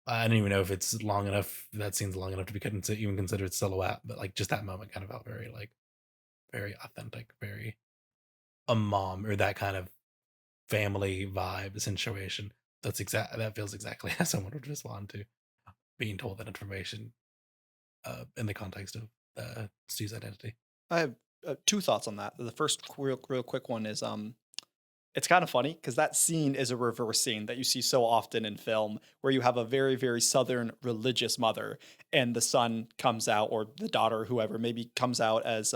S3: I don't even know if it's long enough. That scene's long enough to be even considered silhouette, but like just that moment kind of felt very like very authentic, very a mom or that kind of family vibe situation. That feels exactly how someone would respond to being told that information in the context of Stu's identity.
S1: I have two thoughts on that. The first real quick one is it's kind of funny because that scene is a reverse scene that you see so often in film where you have a very, very Southern religious mother and the son comes out or the daughter, whoever, maybe comes out as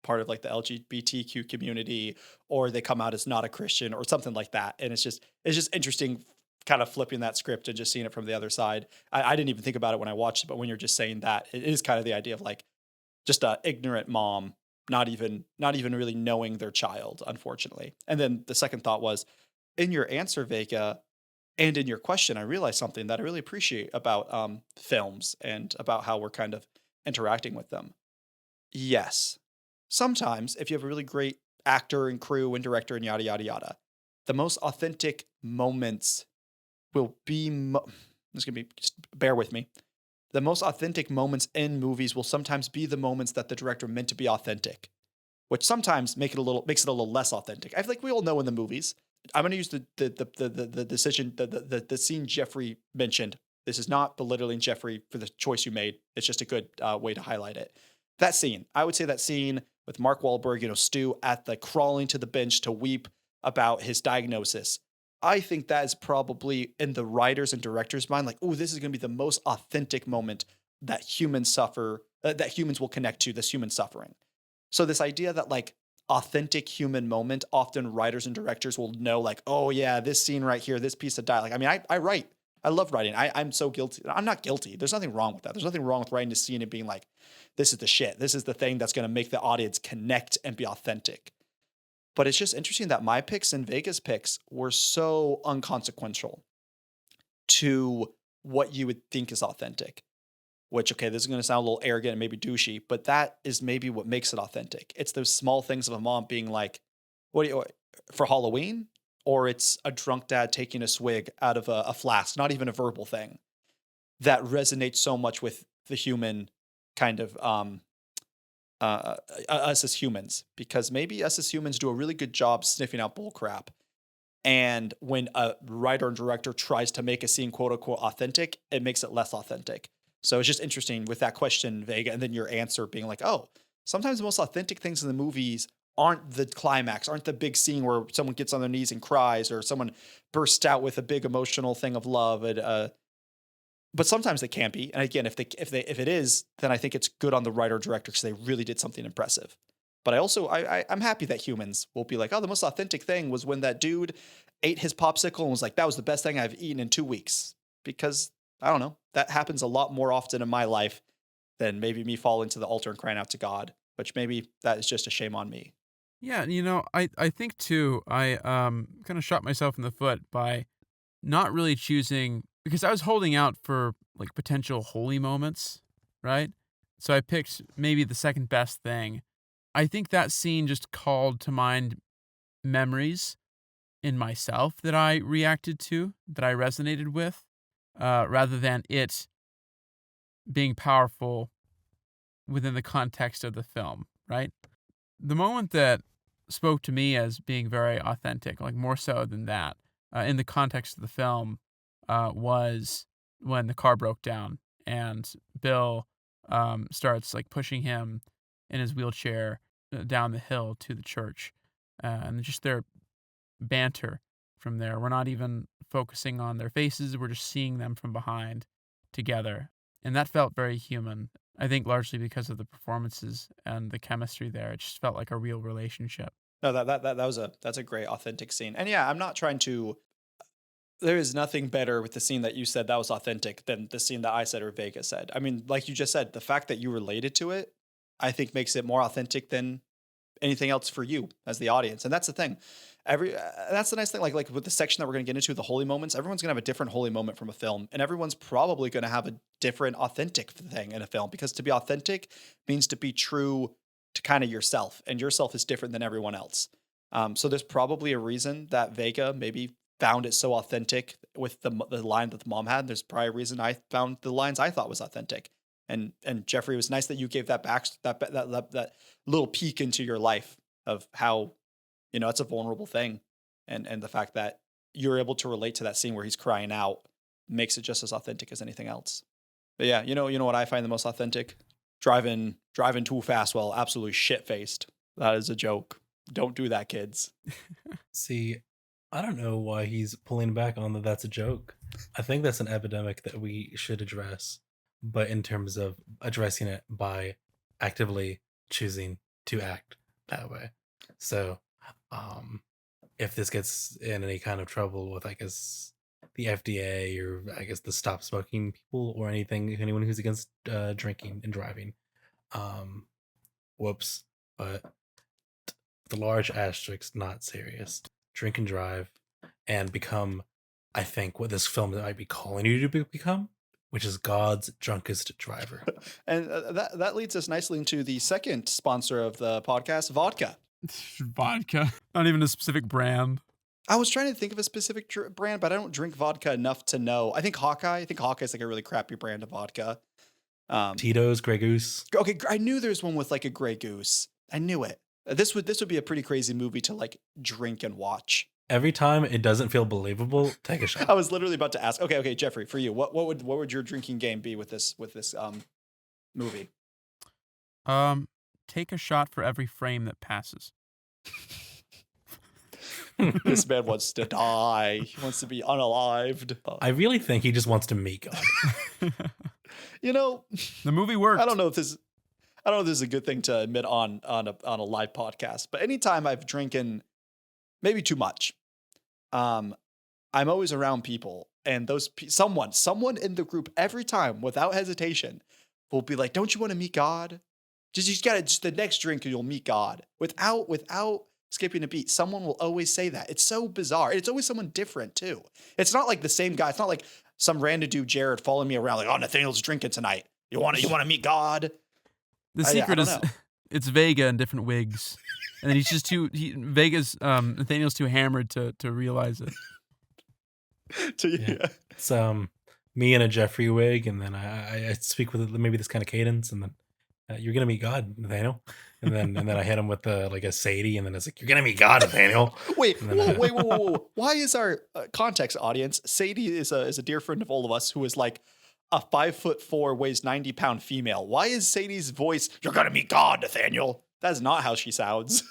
S1: part of like the LGBTQ community or they come out as not a Christian or something like that. And it's just interesting kind of flipping that script and just seeing it from the other side. I didn't even think about it when I watched it, but when you're just saying that, it is kind of the idea of like just a ignorant mom not even really knowing their child, unfortunately. And then the second thought was in your answer, Vega, and in your question, I realized something that I really appreciate about films and about how we're kind of interacting with them. Yes, sometimes if you have a really great actor and crew and director and yada yada yada, the most authentic moments will be. This is gonna be. Just bear with me. The most authentic moments in movies will sometimes be the moments that the director meant to be authentic, which sometimes makes it a little less authentic. I feel like we all know in the movies. I'm going to use the decision the scene Jeffrey mentioned. This is not belittling Jeffrey for the choice you made. It's just a good way to highlight it. That scene, I would say that scene with Mark Wahlberg, Stu at the crawling to the bench to weep about his diagnosis. I think that is probably in the writers and directors' mind, like, oh, this is going to be the most authentic moment that humans will connect to this human suffering. So this idea that like authentic human moment, often writers and directors will know like, oh yeah, this scene right here, this piece of dialogue. I mean, I write. I love writing. I'm so guilty. I'm not guilty. There's nothing wrong with that. There's nothing wrong with writing a scene and being like, this is the shit. This is the thing that's going to make the audience connect and be authentic. But it's just interesting that my picks and Vega's picks were so unconsequential to what you would think is authentic. Which, okay, this is going to sound a little arrogant and maybe douchey, but that is maybe what makes it authentic. It's those small things of a mom being like, what do you, for Halloween? Or it's a drunk dad taking a swig out of a flask, not even a verbal thing, that resonates so much with the human kind of us as humans, because maybe us as humans do a really good job sniffing out bull crap. And when a writer and director tries to make a scene quote unquote authentic, it makes it less authentic. So it's just interesting with that question, Vega, and then your answer being like, oh, sometimes the most authentic things in the movies aren't the climax, aren't the big scene where someone gets on their knees and cries or someone bursts out with a big emotional thing of love. And, but sometimes they can be. And again, if it is, then I think it's good on the writer or director because they really did something impressive. But I'm happy that humans will be like, oh, the most authentic thing was when that dude ate his popsicle and was like, that was the best thing I've eaten in 2 weeks. Because I don't know, that happens a lot more often in my life than maybe me falling to the altar and crying out to God, which maybe that is just a shame on me.
S2: Yeah, I think too, I kind of shot myself in the foot by not really choosing, because I was holding out for like potential holy moments, right? So I picked maybe the second best thing. I think that scene just called to mind memories in myself that I reacted to, that I resonated with, rather than it being powerful within the context of the film, right? The moment that spoke to me as being very authentic, like more so than that, in the context of the film, was when the car broke down and Bill starts like pushing him in his wheelchair down the hill to the church, and just their banter from there. We're not even focusing on their faces; we're just seeing them from behind together, and that felt very human. I think largely because of the performances and the chemistry there. It just felt like a real relationship.
S1: No, that's a great authentic scene. And yeah, I'm not trying to. There is nothing better with the scene that you said that was authentic than the scene that I said or Vega said. I mean, like you just said, the fact that you related to it, I think makes it more authentic than anything else for you as the audience. And that's the thing. That's the nice thing. Like with the section that we're going to get into, the holy moments, everyone's going to have a different holy moment from a film, and everyone's probably going to have a different authentic thing in a film, because to be authentic means to be true to kind of yourself, and yourself is different than everyone else. So there's probably a reason that Vega maybe found it so authentic with the line that the mom had. There's probably a reason I found the lines I thought was authentic. And Jeffrey, it was nice that you gave that little peek into your life of how, it's a vulnerable thing. And the fact that you're able to relate to that scene where he's crying out makes it just as authentic as anything else. But yeah, you know what I find the most authentic? Driving too fast while absolutely shit-faced. That is a joke. Don't do that, kids.
S3: See, I don't know why he's pulling back on that's a joke. I think that's an epidemic that we should address, but in terms of addressing it by actively choosing to act that way. So, if this gets in any kind of trouble with, I guess, the FDA or I guess the stop smoking people or anyone who's against drinking and driving, whoops, but the large asterisk, not serious. Drink and drive and become, I think, what this film might be calling you to become, which is God's drunkest driver.
S1: And that leads us nicely into the second sponsor of the podcast, vodka.
S2: Vodka. Not even a specific brand.
S1: I was trying to think of a specific brand, but I don't drink vodka enough to know. I think Hawkeye is like a really crappy brand of vodka.
S3: Tito's, Grey Goose.
S1: Okay, I knew there's one with like a Grey Goose. I knew it. This would be a pretty crazy movie to like drink and watch.
S3: Every time it doesn't feel believable, take a shot.
S1: I was literally about to ask. Okay, Jeffrey, for you, what would your drinking game be with this movie?
S2: Take a shot for every frame that passes.
S1: This man wants to die. He wants to be unalived.
S3: I really think he just wants to meet God.
S1: The
S2: movie worked.
S1: I don't know if this. I don't know if this is a good thing to admit on a live podcast, but anytime I've drinking maybe too much, um, I'm always around people, and someone in the group every time without hesitation will be like, "Don't you want to meet God? You just gotta just the next drink and you'll meet God." Without skipping a beat, someone will always say that. It's so bizarre. It's always someone different too. It's not like the same guy. It's not like some random dude Jared following me around like, "Oh, Nathaniel's drinking tonight. You want to meet God?"
S2: The
S1: I
S2: secret
S1: don't
S2: is
S1: know.
S2: it's Vega in different wigs, and then he's just Vega's Nathaniel's too hammered to realize it.
S3: Yeah. It's me in a Jeffrey wig, and then I speak with maybe this kind of cadence, and then you're gonna meet God, Nathaniel, and then I hit him with like a Sadie, and then it's like, you're gonna meet God, Nathaniel.
S1: Wait,
S3: And then,
S1: whoa. Why is our context audience? Sadie is a dear friend of all of us who is like a 5'4", weighs 90-pound female. Why is Sadie's voice, "You're gonna meet God, Nathaniel"? That is not how she sounds.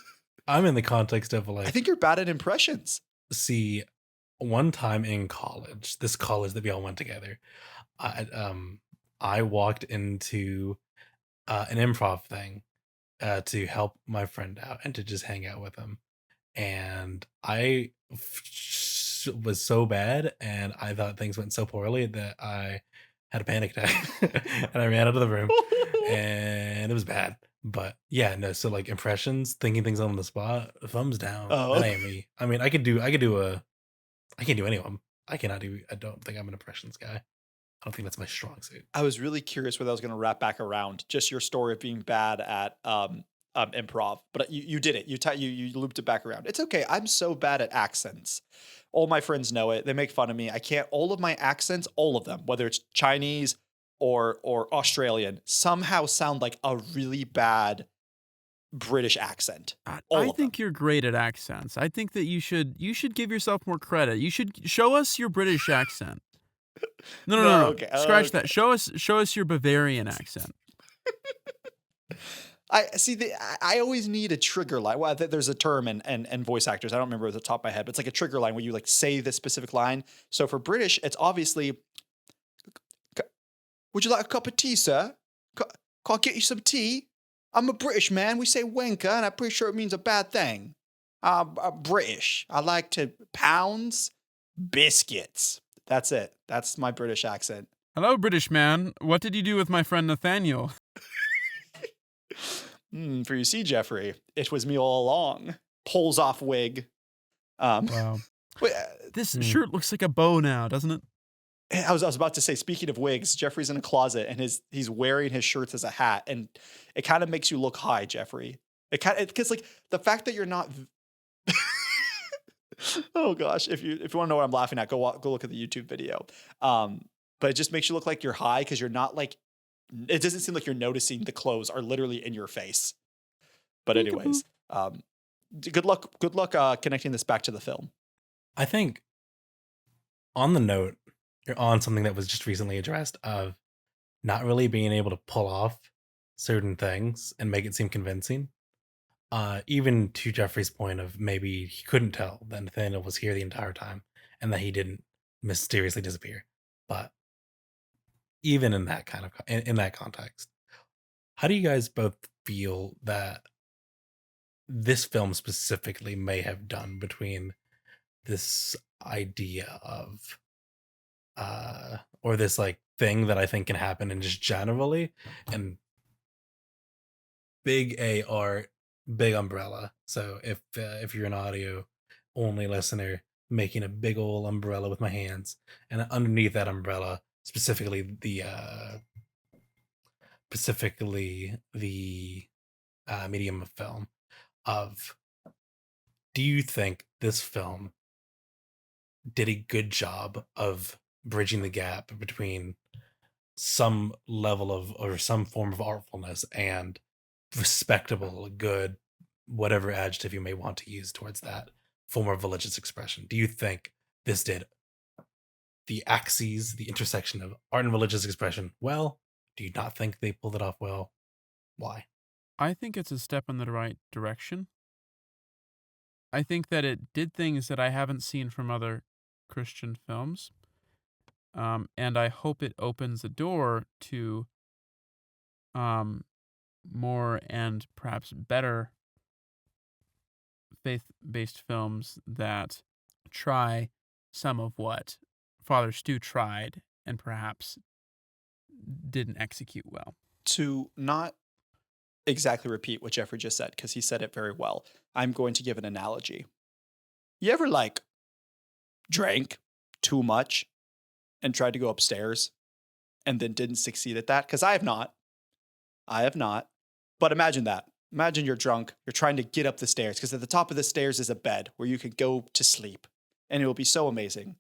S3: I'm in the context of
S1: I
S3: like,
S1: think you're bad at impressions.
S3: see, one time in college, this college that we all went together, I walked into an improv thing to help my friend out and to just hang out with him. And I was so bad, and I thought things went so poorly that I had a panic attack and I ran out of the room, and it was bad. But yeah, no, so like impressions, thinking things on the spot, thumbs down.
S1: Oh.
S3: That ain't me. I mean, I can't do any of them. I don't think I'm an impressions guy. I don't think that's my strong suit.
S1: I was really curious whether I was going to wrap back around just your story of being bad at improv, but you did it. You looped it back around. It's okay. I'm so bad at accents. All my friends know it. They make fun of me. I can't. All of my accents, all of them, whether it's Chinese or Australian, somehow sound like a really bad British accent.
S2: I think you're great at accents. I think that you should give yourself more credit. You should show us your British accent. No.
S1: Okay,
S2: Scratch
S1: okay.
S2: that. Show us your Bavarian accent.
S1: I see. I always need a trigger line. Well, there's a term in voice actors. I don't remember at the top of my head, but it's like a trigger line where you like say this specific line. So for British, it's obviously, "Would you like a cup of tea, sir? Can I get you some tea? I'm a British man. We say wanker, and I'm pretty sure it means a bad thing. I'm British. I like to pounds, biscuits." That's it. That's my British accent.
S2: Hello, British man. What did you do with my friend Nathaniel?
S1: For you see, Jeffrey, it was me all along. Pulls off wig.
S2: Wow.
S1: Wait,
S2: This shirt looks like a bow now, doesn't it?
S1: I was about to say, speaking of wigs, Jeffrey's in a closet and he's wearing his shirts as a hat, and it kind of makes you look high, Jeffrey. Because like the fact that you're not. Oh gosh, if you want to know what I'm laughing at, go look at the YouTube video. But it just makes you look like you're high because you're not like. It doesn't seem like you're noticing the clothes are literally in your face. But anyways, good luck connecting this back to the film.
S3: I think on the note, you're on something that was just recently addressed of not really being able to pull off certain things and make it seem convincing. Even to Jeffrey's point of maybe he couldn't tell that Nathaniel was here the entire time and that he didn't mysteriously disappear. But even in that in that context, how do you guys both feel that this film specifically may have done between this idea of or this like thing that I think can happen and just generally, and big AR, big umbrella. So if you're an audio only listener, making a big old umbrella with my hands, and underneath that umbrella, specifically the medium of film, of do you think this film did a good job of bridging the gap between some level of or some form of artfulness and respectable, good, whatever adjective you may want to use towards that form of religious expression? Do you think this did the axes, the intersection of art and religious expression well? Do you not think they pulled it off well? Why?
S2: I think it's a step in the right direction. I think that it did things that I haven't seen from other Christian films. And I hope it opens the door to more and perhaps better faith-based films that try some of what Father Stu tried and perhaps didn't execute well.
S1: To not exactly repeat what Jeffrey just said, because he said it very well, I'm going to give an analogy. You ever drank too much and tried to go upstairs and then didn't succeed at that? Because I have not. But imagine that. Imagine you're drunk, you're trying to get up the stairs, because at the top of the stairs is a bed where you could go to sleep, and it will be so amazing.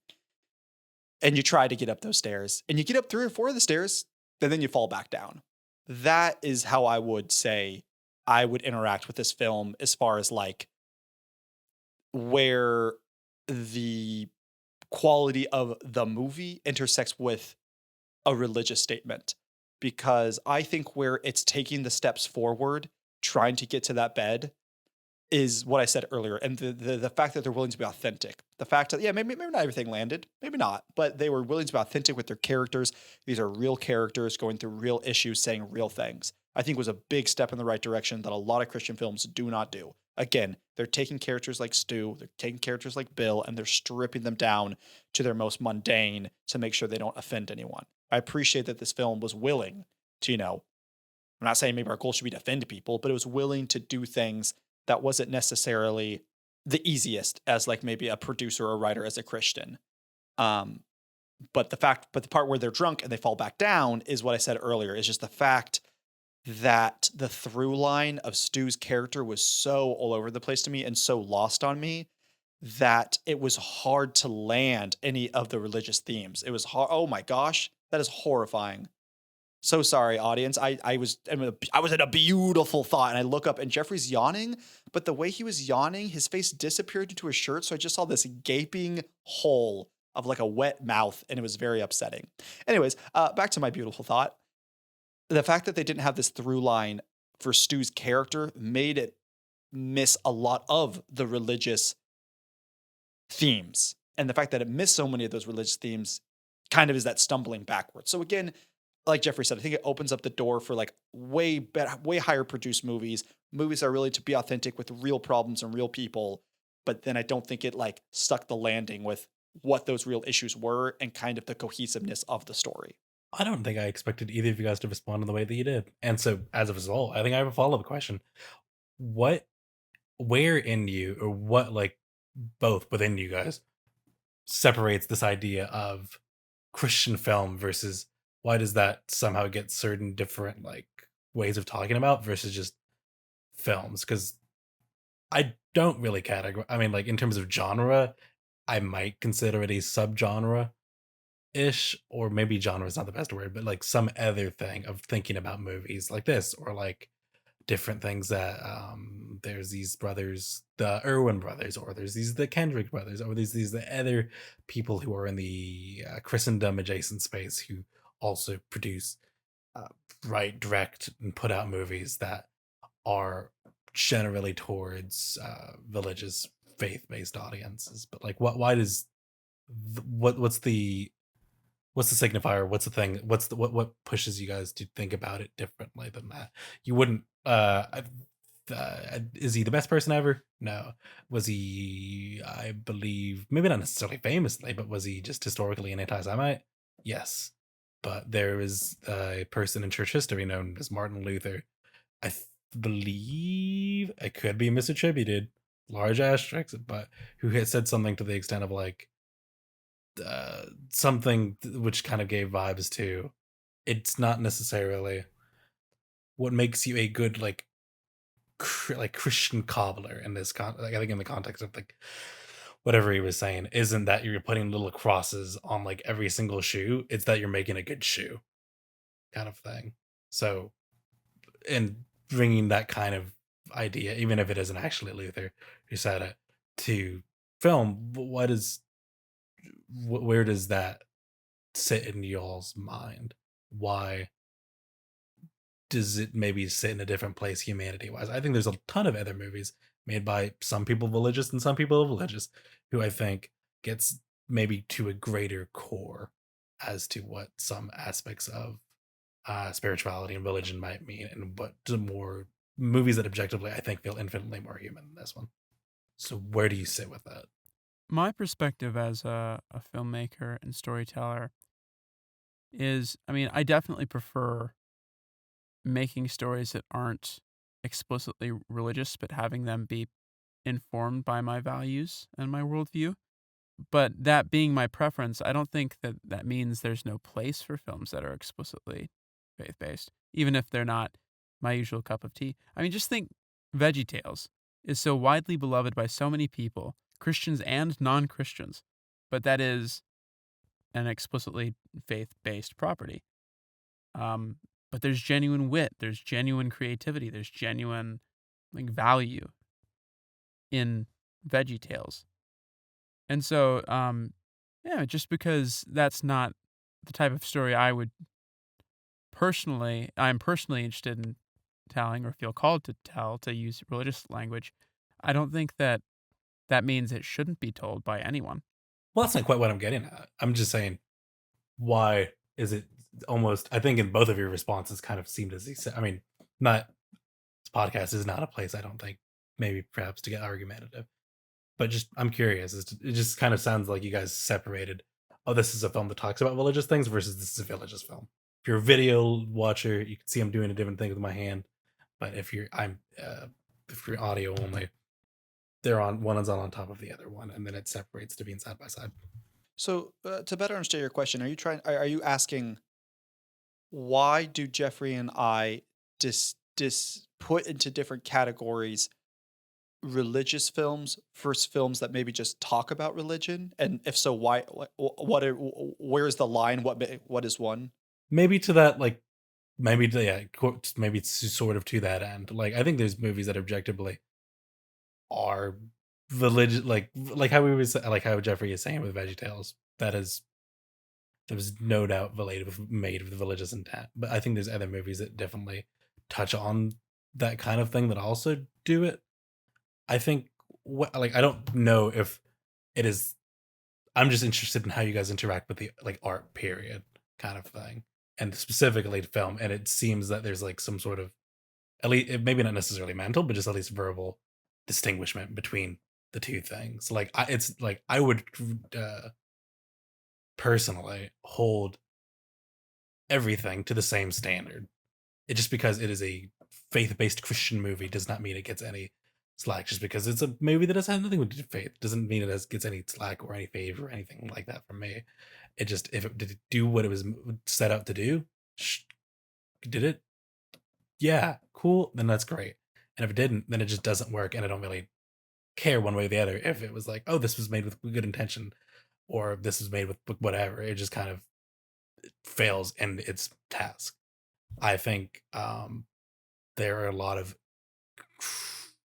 S1: And you try to get up those stairs, and you get up 3 or 4 of the stairs, and then you fall back down. That is how I would say I would interact with this film, as far as where the quality of the movie intersects with a religious statement. Because I think where it's taking the steps forward, trying to get to that bed, is what I said earlier. And the fact that they're willing to be authentic. The fact that, maybe not everything landed, maybe not, but they were willing to be authentic with their characters. These are real characters going through real issues, saying real things. I think was a big step in the right direction that a lot of Christian films do not do. Again, they're taking characters like Stu, they're taking characters like Bill, and they're stripping them down to their most mundane to make sure they don't offend anyone. I appreciate that this film was willing to, I'm not saying maybe our goal should be to offend people, but it was willing to do things that wasn't necessarily the easiest as maybe a producer or writer as a Christian. But the part where they're drunk and they fall back down is what I said earlier, is just the fact that the through line of Stu's character was so all over the place to me and so lost on me that it was hard to land any of the religious themes. It was hard. Oh my gosh, that is horrifying. So sorry, audience. I was in a beautiful thought, and I look up, and Jeffrey's yawning, but the way he was yawning, his face disappeared into his shirt, so I just saw this gaping hole of a wet mouth, and it was very upsetting. Anyways, back to my beautiful thought. The fact that they didn't have this through line for Stu's character made it miss a lot of the religious themes, and the fact that it missed so many of those religious themes kind of is that stumbling backwards. So again, like Jeffrey said, I think it opens up the door for way better, way higher produced movies that are really to be authentic with real problems and real people. But then I don't think it stuck the landing with what those real issues were and kind of the cohesiveness of the story.
S3: I don't think I expected either of you guys to respond in the way that you did. And so as a result, I think I have a follow-up question. Where in you, or what, both within you guys, separates this idea of Christian film versus why does that somehow get certain different ways of talking about versus just films? Because I don't really categorize. I mean, in terms of genre, I might consider it a subgenre ish, or maybe genre is not the best word, but some other thing of thinking about movies like this, or different things that there's these brothers, the Irwin brothers, or there's the Kendrick brothers, or there's the other people who are in the Christendom adjacent space who also produce, write, direct, and put out movies that are generally towards religious, faith-based audiences. But why does what's the signifier? What's the thing? What pushes you guys to think about it differently than that? You wouldn't. Is he the best person ever? No. Was he? I believe maybe not necessarily famously, but was he just historically an anti-Semite? Yes. But there is a person in church history known as Martin Luther. I believe, I could be misattributed, large asterisks, but who had said something to the extent of something which kind of gave vibes to, it's not necessarily what makes you a good Christian cobbler in this I think in the context of whatever he was saying, isn't that you're putting little crosses on every single shoe, it's that you're making a good shoe kind of thing. So, and bringing that kind of idea, even if it isn't actually Luther who said it, to film, where does that sit in y'all's mind? Why does it maybe sit in a different place humanity wise? I think there's a ton of other movies made by some people religious and some people religious who I think gets maybe to a greater core as to what some aspects of spirituality and religion might mean, and what the more movies that objectively I think feel infinitely more human than this one. So where do you sit with that?
S2: My perspective as a filmmaker and storyteller is, I mean, I definitely prefer making stories that aren't explicitly religious, but having them be informed by my values and my worldview. But that being my preference, I don't think that that means there's no place for films that are explicitly faith based, even if they're not my usual cup of tea. I mean, just think VeggieTales is so widely beloved by so many people, Christians and non Christians, but that is an explicitly faith based property. Um, but there's genuine wit, there's genuine creativity, there's genuine like value in VeggieTales. And so, yeah, just because that's not the type of story I'm personally interested in telling or feel called to tell, to use religious language, I don't think that that means it shouldn't be told by anyone.
S3: Well, that's not quite what I'm getting at. I'm just saying, why is it almost? I think in both of your responses, kind of seemed as he said. I mean, not this podcast is not a place. I don't think maybe perhaps to get argumentative, but just I'm curious. It just kind of sounds like you guys separated. Oh, this is a film that talks about religious things versus this is a religious film. If you're a video watcher, you can see I'm doing a different thing with my hand. But if you're audio only, they're on one is on top of the other one, and then it separates to being side by side.
S1: So to better understand your question, are you asking why do Jeffrey and I dis put into different categories religious films versus films that maybe just talk about religion? And if so, why? Where is the line? What is one?
S3: Maybe to that, like maybe to, yeah, maybe it's sort of to that end. Like I think there's movies that objectively are religious, like how we was like how Jeffrey is saying with VeggieTales. That is, there was no doubt made with religious intent. But I think there's other movies that definitely touch on that kind of thing that also do it. I think like I don't know if it is. I'm just interested in how you guys interact with the like art period kind of thing, and specifically the film. And it seems that there's like some sort of, at least maybe not necessarily mental, but just at least verbal distinguishment between the two things. Like it's like I would personally hold everything to the same standard. It just because it is a faith-based Christian movie does not mean it gets any slack. Just because it's a movie that has nothing to do with faith doesn't mean gets any slack or any favor or anything like that from me. It just, if it did do what it was set out to do, did it? Yeah, cool. Then that's great. And if it didn't, then it just doesn't work, and I don't really care one way or the other. If it was like, oh, this was made with good intention, or this was made with whatever, it just kind of fails in its task. I think there are a lot of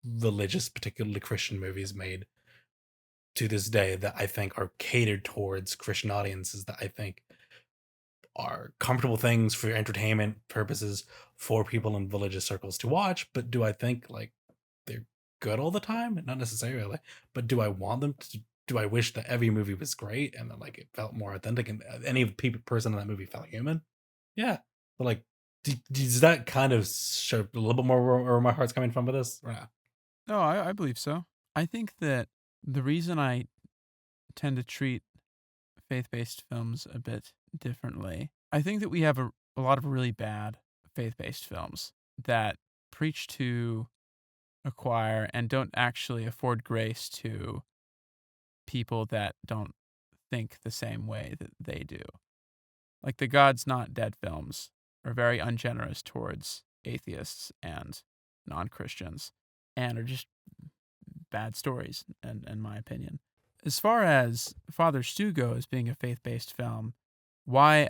S3: religious, particularly Christian movies made to this day that I think are catered towards Christian audiences, that I think are comfortable things for entertainment purposes for people in religious circles to watch. But do I think like they're good all the time? Not necessarily. But do I want them to? Do I wish that every movie was great and that like it felt more authentic and any person in that movie felt human? Yeah, but like, does that kind of show a little bit more where my heart's coming from with this? Or not?
S2: No, I believe so. I think that the reason I tend to treat faith based films a bit differently, I think that we have a lot of really bad faith based films that preach to a choir and don't actually afford grace to people that don't think the same way that they do. Like the God's Not Dead films are very ungenerous towards atheists and non Christians and are just bad stories, in my opinion. As far as Father Stu goes, being a faith based film, why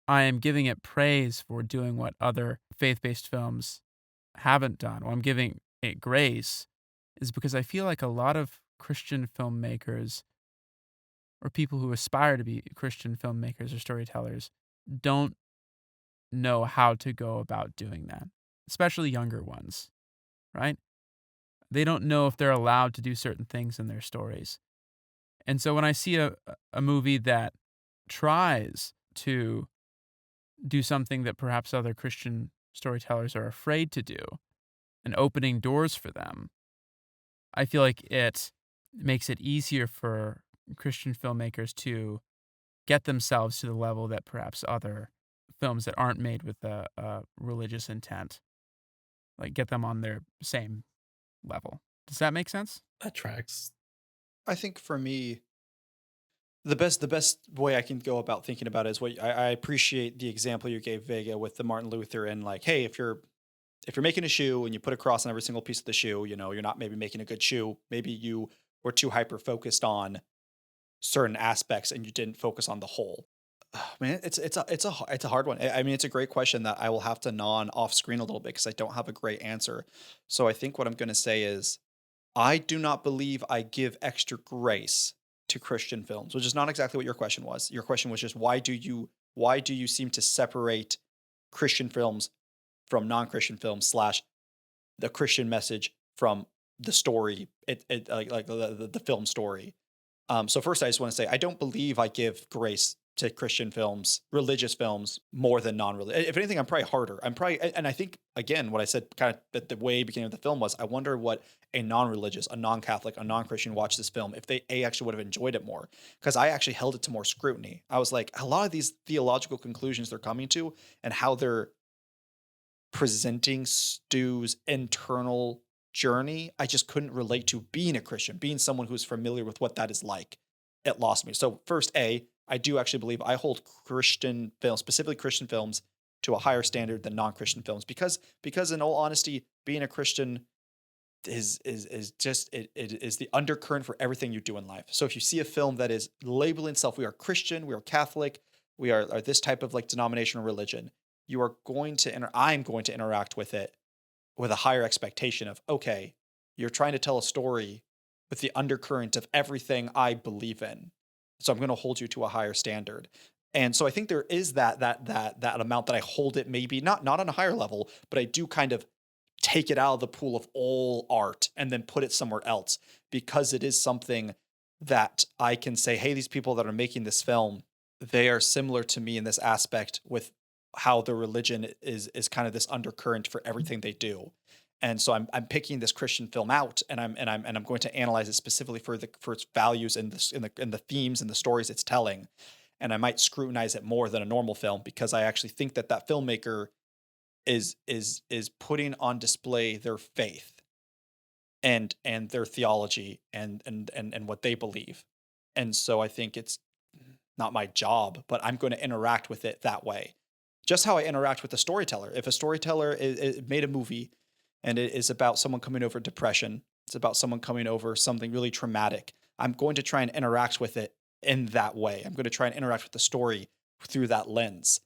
S2: I am giving it praise for doing what other faith based films haven't done, why I'm giving it grace, is because I feel like a lot of Christian filmmakers or people who aspire to be Christian filmmakers or storytellers don't know how to go about doing that, especially younger ones, right? They don't know if they're allowed to do certain things in their stories. And so when I see a movie that tries to do something that perhaps other Christian storytellers are afraid to do and opening doors for them, I feel like it makes it easier for Christian filmmakers to get themselves to the level that perhaps other films that aren't made with a religious intent, like, get them on their same level. Does that make sense?
S3: That tracks.
S1: I think for me, the best way I can go about thinking about it is what I appreciate the example you gave Vega with the Martin Luther and like, hey, if you're making a shoe and you put a cross on every single piece of the shoe, you're not maybe making a good shoe. Maybe you were too hyper focused on certain aspects and you didn't focus on the whole. Man, it's a hard one. I mean, it's a great question that I will have to gnaw on off screen a little bit because I don't have a great answer. So I think what I'm going to say is I do not believe I give extra grace to Christian films, which is not exactly what your question was. Your question was just why do you seem to separate Christian films from non-Christian films slash the Christian message from the story, it like the film story. So first, I just want to say I don't believe I give grace to Christian films, religious films, more than non-religious. If anything, I'm probably harder. I'm probably, and I think again, what I said kind of at the way beginning of the film was, I wonder what a non-religious, a non-Catholic, a non-Christian watched this film if they actually would have enjoyed it more, because I actually held it to more scrutiny. I was like, a lot of these theological conclusions they're coming to and how they're presenting Stu's internal journey, I just couldn't relate to being a Christian, being someone who's familiar with what that is like. It lost me. So first, I do actually believe I hold Christian films, specifically Christian films, to a higher standard than non-Christian films because in all honesty, being a Christian is just it is the undercurrent for everything you do in life. So if you see a film that is labeling itself, we are Christian, we are Catholic, we are this type of like denominational religion, you are going to I'm going to interact with it with a higher expectation of, okay, you're trying to tell a story with the undercurrent of everything I believe in. So I'm going to hold you to a higher standard. And so I think there is that amount that I hold it, maybe not on a higher level, but I do kind of take it out of the pool of all art and then put it somewhere else, because it is something that I can say, hey, these people that are making this film, they are similar to me in this aspect with how their religion is kind of this undercurrent for everything they do. And so I'm picking this Christian film out, and I'm going to analyze it specifically for its values and the themes and the stories it's telling. And I might scrutinize it more than a normal film because I actually think that filmmaker is putting on display their faith and their theology and what they believe. And so I think it's not my job, but I'm going to interact with it that way. Just how I interact with a storyteller. If a storyteller is made a movie and it is about someone coming over depression, it's about someone coming over something really traumatic, I'm going to try and interact with it in that way. I'm going to try and interact with the story through that lens.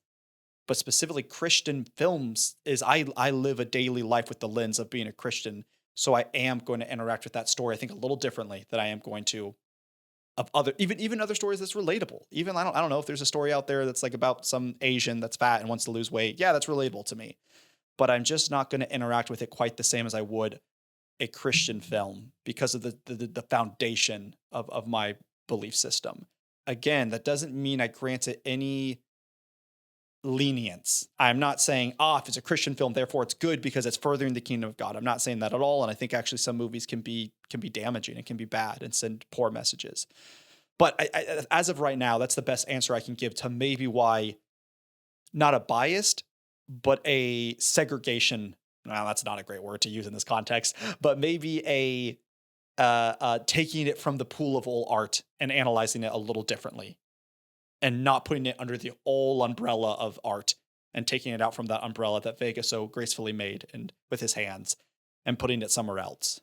S1: But specifically Christian films is I live a daily life with the lens of being a Christian. So I am going to interact with that story, I think, a little differently than I am going to of other, even other stories that's relatable. Even I don't know if there's a story out there that's like about some Asian that's fat and wants to lose weight. Yeah, that's relatable to me. But I'm just not going to interact with it quite the same as I would a Christian film because of the foundation of my belief system. Again, that doesn't mean I grant it any lenience. I'm not saying, if it's a Christian film, therefore it's good because it's furthering the kingdom of God. I'm not saying that at all. And I think actually some movies can be damaging and can be bad and send poor messages. But I, as of right now, that's the best answer I can give to maybe why not a biased, but a segregation. Well, that's not a great word to use in this context, but maybe taking it from the pool of all art and analyzing it a little differently, and not putting it under the all umbrella of art and taking it out from that umbrella that Vega so gracefully made and with his hands and putting it somewhere else.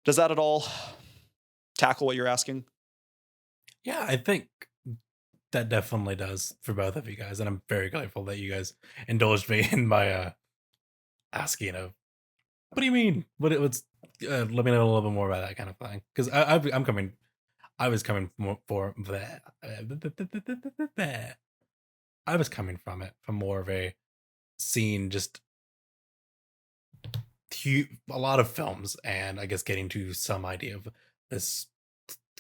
S1: Does that at all tackle what you're asking?
S3: Yeah, I think that definitely does for both of you guys, and I'm very grateful that you guys indulged me in my asking of, what do you mean? What it was? Let me know a little bit more about that kind of thing, because I was coming for that. I was coming from it from more of a seeing just a lot of films, and I guess getting to some idea of this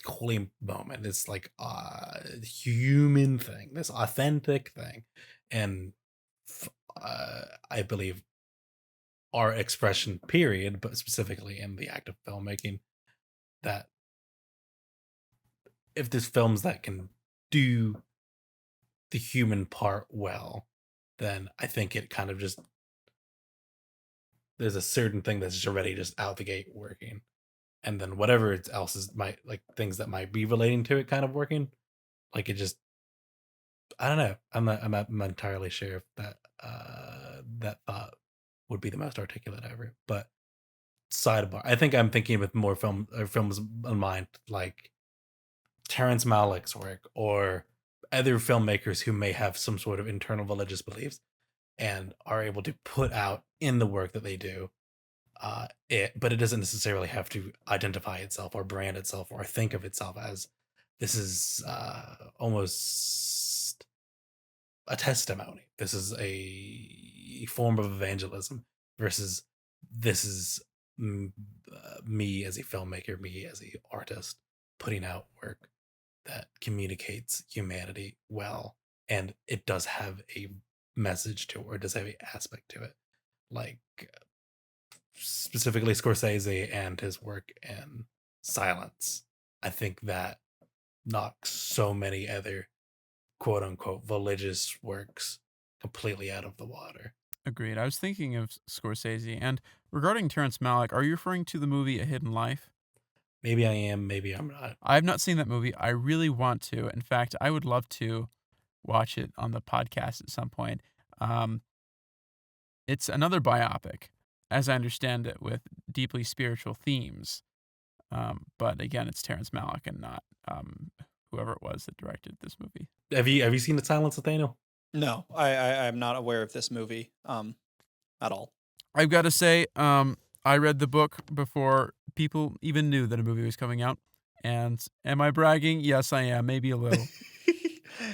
S3: holy moment, this like human thing, this authentic thing, and I believe art expression period, but specifically in the act of filmmaking, that if there's films that can do the human part well, then I think it kind of just, there's a certain thing that's just already just out the gate working, and then whatever else is might, like, things that might be relating to it kind of working, like, it just, I don't know. I'm not entirely sure if that thought would be the most articulate ever. But sidebar, I think I'm thinking with more films in mind, like Terrence Malick's work or other filmmakers who may have some sort of internal religious beliefs and are able to put out in the work that they do but it doesn't necessarily have to identify itself or brand itself or think of itself as this is almost a testimony. This is a form of evangelism versus this is me as a filmmaker, me as a artist putting out work that communicates humanity well, and it does have a message to it, or it does have an aspect to it, like specifically Scorsese and his work in Silence. I think that knocks so many other quote unquote religious works completely out of the water.
S2: Agreed. I was thinking of Scorsese. And regarding Terrence Malick, are you referring to the movie A Hidden Life?
S3: Maybe I am, maybe I'm not.
S2: I have not seen that movie. I really want to. In fact, I would love to watch it on the podcast at some point. It's another biopic, as I understand it, with deeply spiritual themes. But again, it's Terrence Malick and not whoever it was that directed this movie.
S3: Have you seen The Silence, Nathaniel?
S1: No, I'm not aware of this movie at all.
S2: I've got to say, I read the book before people even knew that a movie was coming out. And am I bragging? Yes, I am. Maybe a little.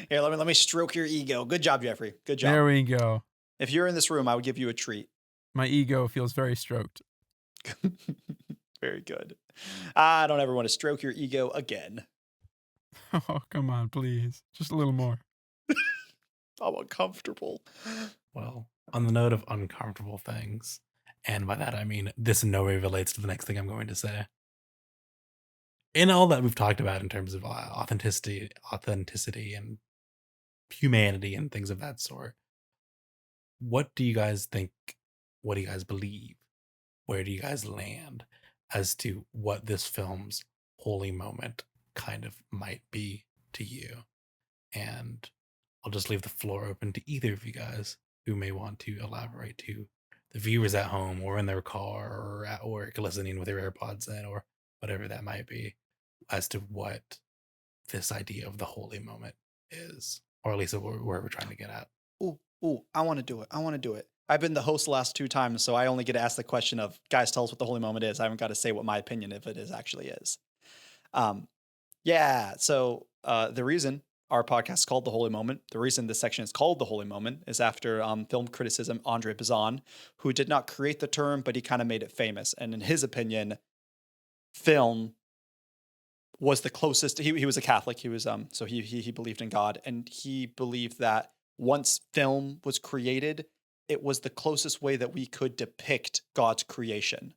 S1: Here, let me stroke your ego. Good job, Jeffrey. Good job.
S2: There we go.
S1: If you're in this room, I would give you a treat.
S2: My ego feels very stroked.
S1: Very good. I don't ever want to stroke your ego again.
S2: Oh, come on, please. Just a little more.
S1: I'm uncomfortable.
S3: Well, on the note of uncomfortable things, and by that I mean this in no way relates to the next thing I'm going to say. In all that we've talked about in terms of authenticity and humanity and things of that sort, what do you guys think? What do you guys believe? Where do you guys land as to what this film's holy moment kind of might be to you? And I'll just leave the floor open to either of you guys who may want to elaborate, to the viewers at home or in their car or at work listening with their AirPods in or whatever that might be, as to what this idea of the holy moment is, or at least where we're trying to get at.
S1: Ooh, I want to do it. I've been the host the last 2 times, so I only get asked the question of, guys, tell us what the holy moment is. I haven't got to say what my opinion of it is actually is. So the reason our podcast is called The Holy Moment, the reason this section is called The Holy Moment, is after film criticism Andre Bazin, who did not create the term, but he kind of made it famous. And in his opinion, film was the closest. He was a Catholic. He was so he believed in God, and he believed that once film was created, it was the closest way that we could depict God's creation.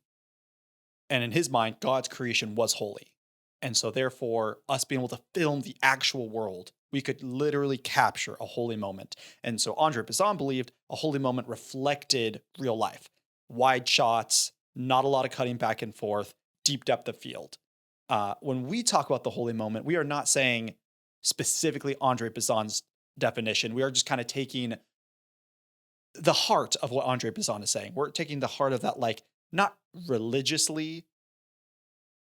S1: And in his mind, God's creation was holy. And so therefore, us being able to film the actual world, we could literally capture a holy moment. And so Andre Bazin believed a holy moment reflected real life. Wide shots, not a lot of cutting back and forth, deep depth of field. When we talk about the holy moment, we are not saying specifically Andre Bazin's definition. We are just kind of taking the heart of what Andre Bazin is saying. We're taking the heart of that, like, not religiously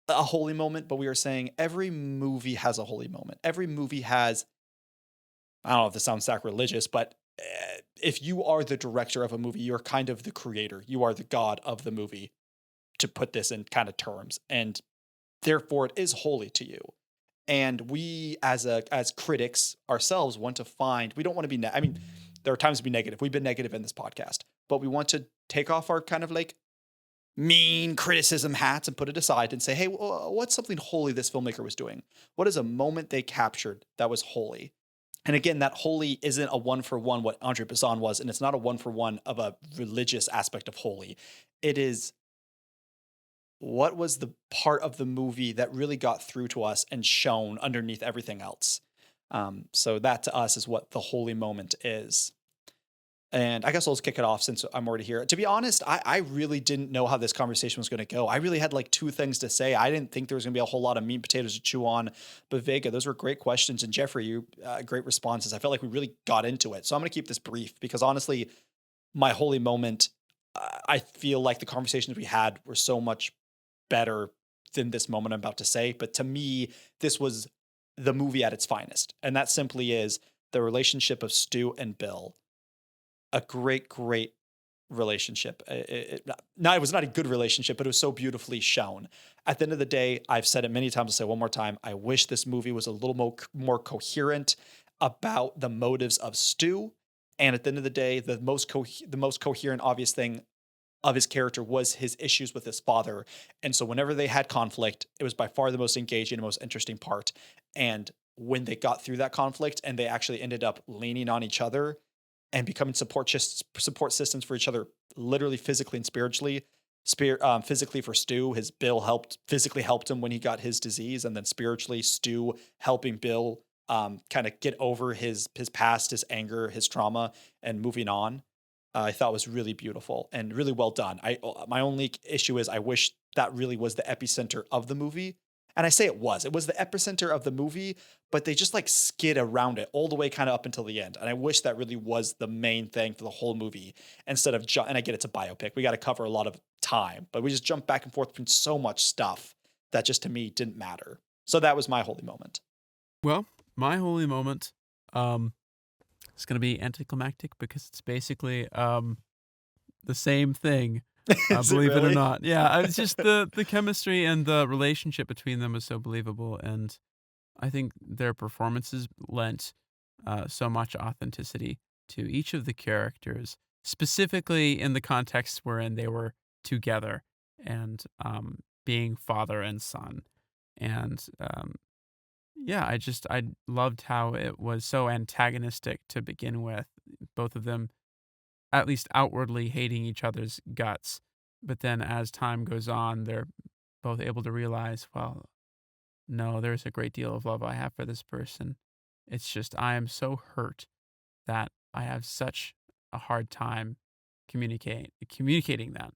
S1: a holy moment, but we are saying every movie has a holy moment. Every movie has, I don't know if this sounds sacrilegious, but if you are the director of a movie, you're kind of the creator. You are the god of the movie, to put this in kind of terms. And therefore, it is holy to you. And we, as critics ourselves, want to find, we don't want to be, there are times to be negative. We've been negative in this podcast, but we want to take off our kind of like mean criticism hats and put it aside and say, hey, what's something holy this filmmaker was doing? What is a moment they captured that was holy? And again, that holy isn't a one for one what Andre Bazin was, and it's not a one for one of a religious aspect of holy. It is what was the part of the movie that really got through to us and shone underneath everything else. So that to us is what the holy moment is. And I guess I'll just kick it off since I'm already here. To be honest, I really didn't know how this conversation was going to go. I really had like two things to say. I didn't think there was going to be a whole lot of meat and potatoes to chew on. But Vega, those were great questions. And Jeffrey, you great responses. I felt like we really got into it. So I'm going to keep this brief because honestly, my holy moment, I feel like the conversations we had were so much better than this moment I'm about to say. But to me, this was the movie at its finest. And that simply is the relationship of Stu and Bill. A great, great relationship. It was not a good relationship, but it was so beautifully shown. At the end of the day, I've said it many times. I'll say it one more time. I wish this movie was a little more coherent about the motives of Stu. And at the end of the day, the most coherent, obvious thing of his character was his issues with his father. And so whenever they had conflict, it was by far the most engaging and most interesting part. And when they got through that conflict and they actually ended up leaning on each other and becoming support systems for each other, literally, physically, and spiritually. Physically for Stu, his Bill physically helped him when he got his disease, and then spiritually, Stu helping Bill kind of get over his past, his anger, his trauma, and moving on. I thought was really beautiful and really well done. My only issue is I wish that really was the epicenter of the movie. And I say it was the epicenter of the movie, but they just like skid around it all the way kind of up until the end. And I wish that really was the main thing for the whole movie instead of, and I get it's a biopic. We got to cover a lot of time, but we just jump back and forth between so much stuff that just to me didn't matter. So that was my holy moment.
S2: Well, my holy moment, it's going to be anticlimactic because it's basically the same thing. Believe it or not. Yeah, it's just the chemistry and the relationship between them was so believable. And I think their performances lent so much authenticity to each of the characters, specifically in the context wherein they were together and being father and son. And yeah, I loved how it was so antagonistic to begin with, both of them at least outwardly hating each other's guts. But then as time goes on, they're both able to realize, well, no, there's a great deal of love I have for this person. It's just I am so hurt that I have such a hard time communicating that.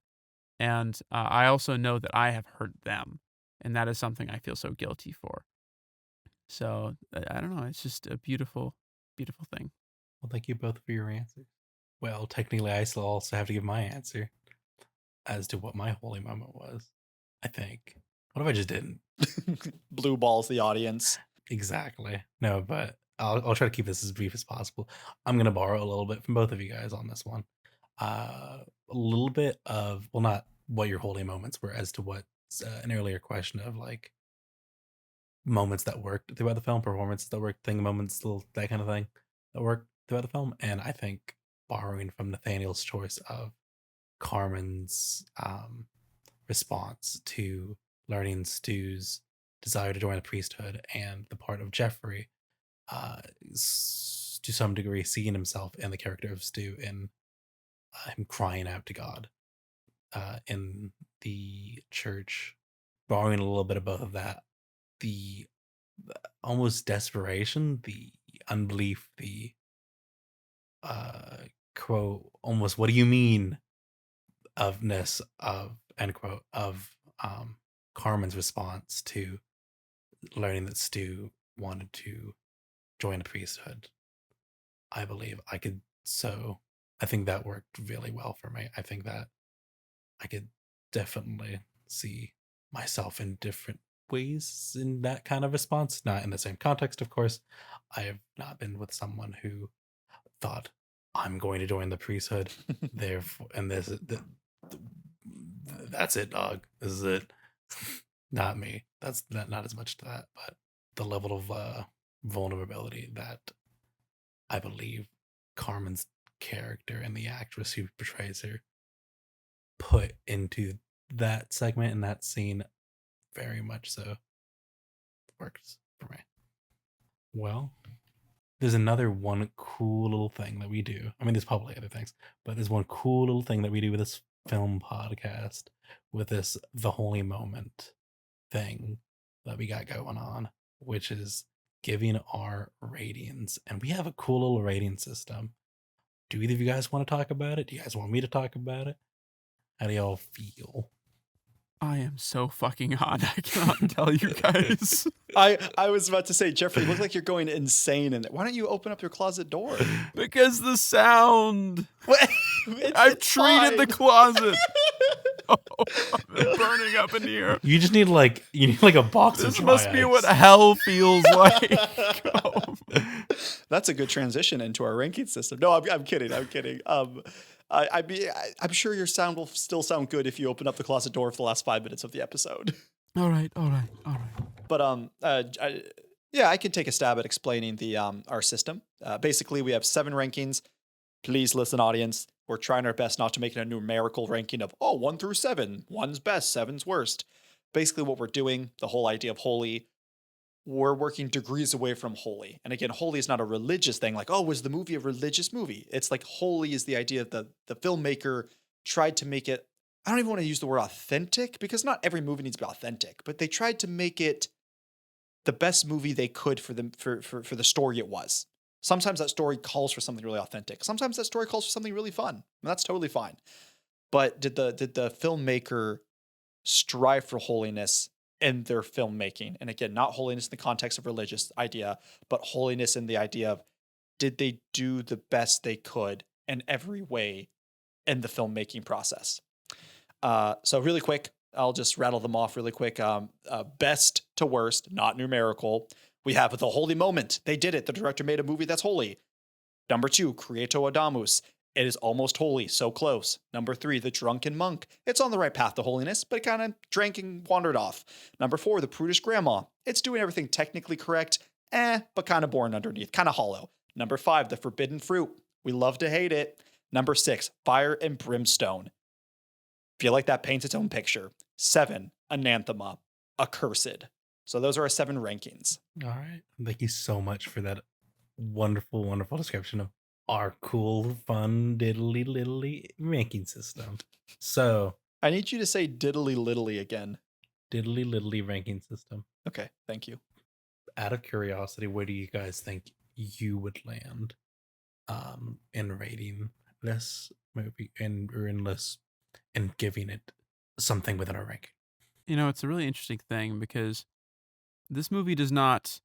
S2: And I also know that I have hurt them. And that is something I feel so guilty for. So I don't know. It's just a beautiful, beautiful thing.
S3: Well, thank you both for your answers. Well, technically, I still also have to give my answer as to what my holy moment was. I think. What if I just didn't?
S1: Blue balls the audience.
S3: Exactly. No, but I'll try to keep this as brief as possible. I'm gonna borrow a little bit from both of you guys on this one. A little bit of, well, not what your holy moments were, as to what's an earlier question of like moments that worked throughout the film, performances that worked, moments, that kind of thing that worked throughout the film. And I think borrowing from Nathaniel's choice of Carmen's response to learning Stu's desire to join the priesthood, and the part of Jeffrey to some degree seeing himself in the character of Stu in him crying out to God in the church, borrowing a little bit of both of that, the almost desperation, the unbelief, the quote, almost what do you mean ofness of end quote of Carmen's response to learning that Stu wanted to join the priesthood. I believe I think that worked really well for me. I think that I could definitely see myself in different ways in that kind of response, not in the same context, of course. I have not been with someone who thought, I'm going to join the priesthood, therefore, and that's it, dog. This is it. Not me. That's not as much to that, but the level of vulnerability that I believe Carmen's character and the actress who portrays her put into that segment and that scene, very much so works for me. Well, There's another one cool little thing that we do. I mean, there's probably other things, but there's one cool little thing that we do with this film podcast, with this The Holy Moment thing that we got going on, which is giving our ratings. And we have a cool little rating system. Do either of you guys want to talk about it? Do you guys want me to talk about it? How do y'all feel?
S2: I am so fucking hot. I cannot tell you guys.
S1: I was about to say, Jeffrey, you look like you're going insane in there. Why don't you open up your closet door?
S2: Because the sound. I've
S1: It's
S2: treated the
S1: fine.
S2: closet. Oh, I'm burning up in here.
S3: You just need like a box of
S2: This
S3: dry
S2: must be
S3: ice.
S2: what hell feels like. Oh.
S1: That's a good transition into our ranking system. No, I'm kidding. I'm kidding. I'm sure your sound will still sound good if you open up the closet door for the last 5 minutes of the episode.
S2: All right.
S1: But yeah, I can take a stab at explaining the our system. Basically, we have 7 rankings. Please listen, audience. We're trying our best not to make it a numerical ranking of 1 through 7. 1's best, 7's worst. Basically, what we're doing, the whole idea of holy, we're working degrees away from holy. And again, holy is not a religious thing. Like, was the movie a religious movie? It's like holy is the idea that the filmmaker tried to make it. I don't even want to use the word authentic, because not every movie needs to be authentic, but they tried to make it the best movie they could for the story it was. Sometimes that story calls for something really authentic. Sometimes that story calls for something really fun. And that's totally fine. But did the filmmaker strive for holiness in their filmmaking? And again, not holiness in the context of religious idea, but holiness in the idea of, did they do the best they could in every way in the filmmaking process? So really quick, I'll just rattle them off really quick. Best to worst, not numerical. We have The Holy Moment. They did it. The director made a movie that's holy. Number 2, Creato Adamus. It is almost holy, so close. Number 3, The Drunken Monk. It's on the right path to holiness, but it kind of drank and wandered off. Number 4, The Prudish Grandma. It's doing everything technically correct, but kind of boring underneath, kind of hollow. Number 5, The Forbidden Fruit. We love to hate it. Number 6, Fire and Brimstone. Feel like that paints its own picture. 7, Anathema. Accursed. So those are our 7 rankings.
S3: All right. Thank you so much for that wonderful, wonderful description of our cool, fun, diddly liddly ranking system. So
S1: I need you to say diddly liddly again.
S3: diddly liddly ranking system.
S1: Okay, thank you.
S3: Out of curiosity, where do you guys think you would land in rating this movie and giving it something within our ranking?
S2: You know, it's a really interesting thing because this movie does not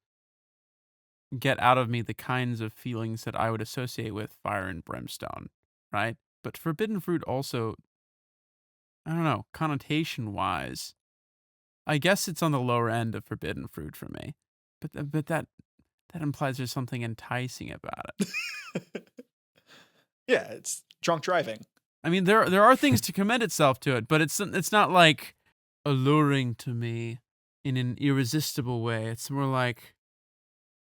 S2: get out of me the kinds of feelings that I would associate with Fire and Brimstone, right? But Forbidden Fruit also, I don't know, connotation-wise, I guess it's on the lower end of Forbidden Fruit for me. But that implies there's something enticing about it.
S1: Yeah, it's drunk driving.
S2: I mean, there are things to commend itself to it, but it's not like alluring to me in an irresistible way. It's more like,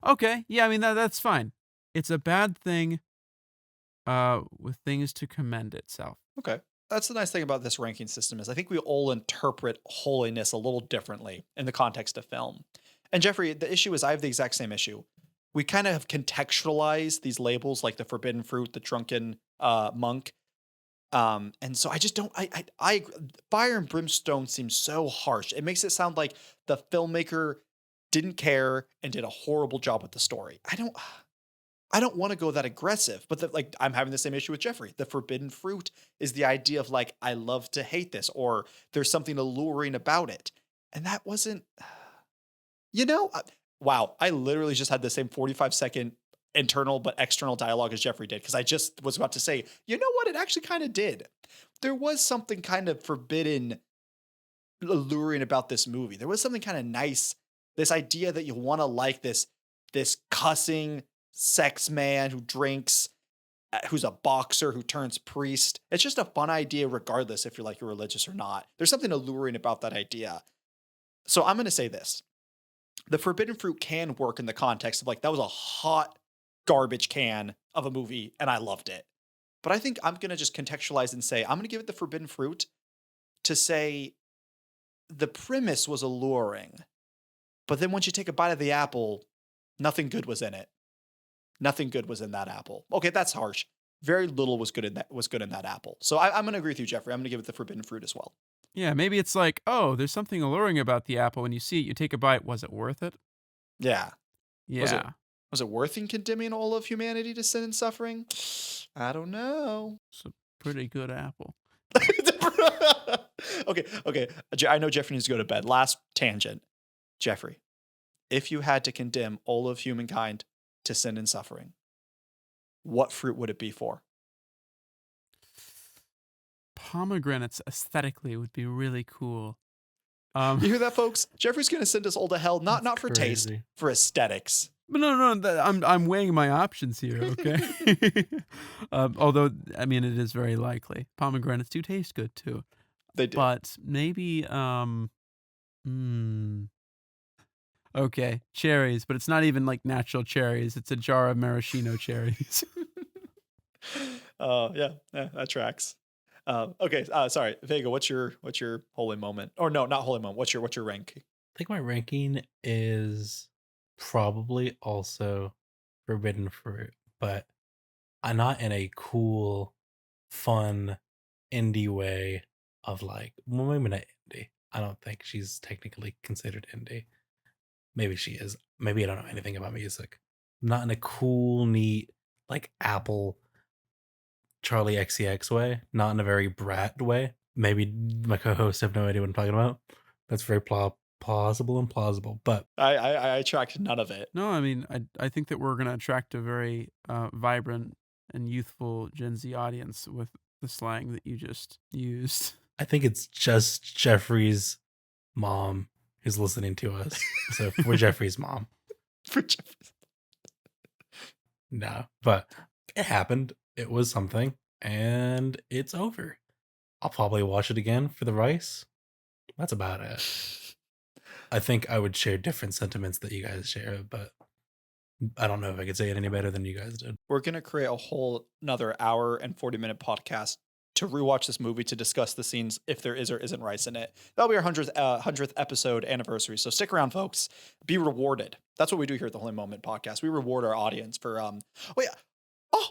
S2: okay, yeah, I mean that's fine. It's a bad thing with things to commend itself.
S1: Okay. That's the nice thing about this ranking system is I think we all interpret holiness a little differently in the context of film. And Jeffrey, the issue is I have the exact same issue. We kind of have contextualized these labels like the forbidden fruit, the drunken monk. And so I just don't, I Fire and Brimstone seems so harsh. It makes it sound like the filmmaker didn't care and did a horrible job with the story. I don't want to go that aggressive, but I'm having the same issue with Jeffrey. The forbidden fruit is the idea of like, I love to hate this, or there's something alluring about it. And that wasn't, wow. I literally just had the same 45-second internal but external dialogue as Jeffrey did. Cause I just was about to say, you know what? It actually kind of did. There was something kind of forbidden, alluring about this movie. There was something kind of nice. This idea that you want to like this cussing sex man who drinks, who's a boxer who turns priest. It's just a fun idea regardless if you're religious or not. There's something alluring about that idea. So I'm going to say this. The forbidden fruit can work in the context of that was a hot garbage can of a movie and I loved it. But I think I'm going to just contextualize and say, I'm going to give it the forbidden fruit to say the premise was alluring. But then once you take a bite of the apple, nothing good was in it. Nothing good was in that apple. Okay, that's harsh. Very little was good in that apple. So I'm gonna agree with you, Jeffrey. I'm gonna give it the forbidden fruit as well.
S2: Yeah, maybe it's like, oh, there's something alluring about the apple. When you see it, you take a bite. Was it worth it?
S1: Yeah.
S2: Yeah.
S1: Was it worth in condemning all of humanity to sin and suffering? I don't know.
S2: It's a pretty good apple.
S1: Okay. I know Jeffrey needs to go to bed. Last tangent. Jeffrey, if you had to condemn all of humankind to sin and suffering, what fruit would it be for?
S2: Pomegranates aesthetically would be really cool.
S1: You hear that, folks? Jeffrey's going to send us all to hell, not for taste,
S3: crazy.
S1: for aesthetics.
S2: But no, I'm weighing my options here, okay? Although, I mean, it is very likely. Pomegranates do taste good, too.
S1: They do.
S2: But maybe, okay, cherries, but it's not even like natural cherries. It's a jar of maraschino cherries.
S1: Yeah, that tracks. Okay, sorry, Vega. What's your holy moment? Or no, not holy moment. What's your rank?
S3: I think my ranking is probably also forbidden fruit, but I'm not in a cool, fun, indie way of like, well, maybe not indie. I don't think she's technically considered indie. Maybe she is. Maybe I don't know anything about music. Not in a cool, neat, like Apple Charlie XCX way. Not in a very brat way. Maybe my co-hosts have no idea what I'm talking about. That's very plausible and plausible. But
S1: I tracked none of it.
S2: No, I mean, I think that we're going to attract a very vibrant and youthful Gen Z audience with the slang that you just used.
S3: I think it's just Jeffrey's mom who's listening to us. So we're Jeffrey's mom.
S1: For Jeffrey.
S3: No, but it happened. It was something, and it's over. I'll probably watch it again for the rice. That's about it. I think I would share different sentiments that you guys share, but I don't know if I could say it any better than you guys did.
S1: We're gonna create a whole another hour and 40-minute podcast to rewatch this movie to discuss the scenes if there is or isn't rice in it. That'll be our 100th episode anniversary. So stick around, folks. Be rewarded. That's what we do here at the Holy Moment podcast. We reward our audience for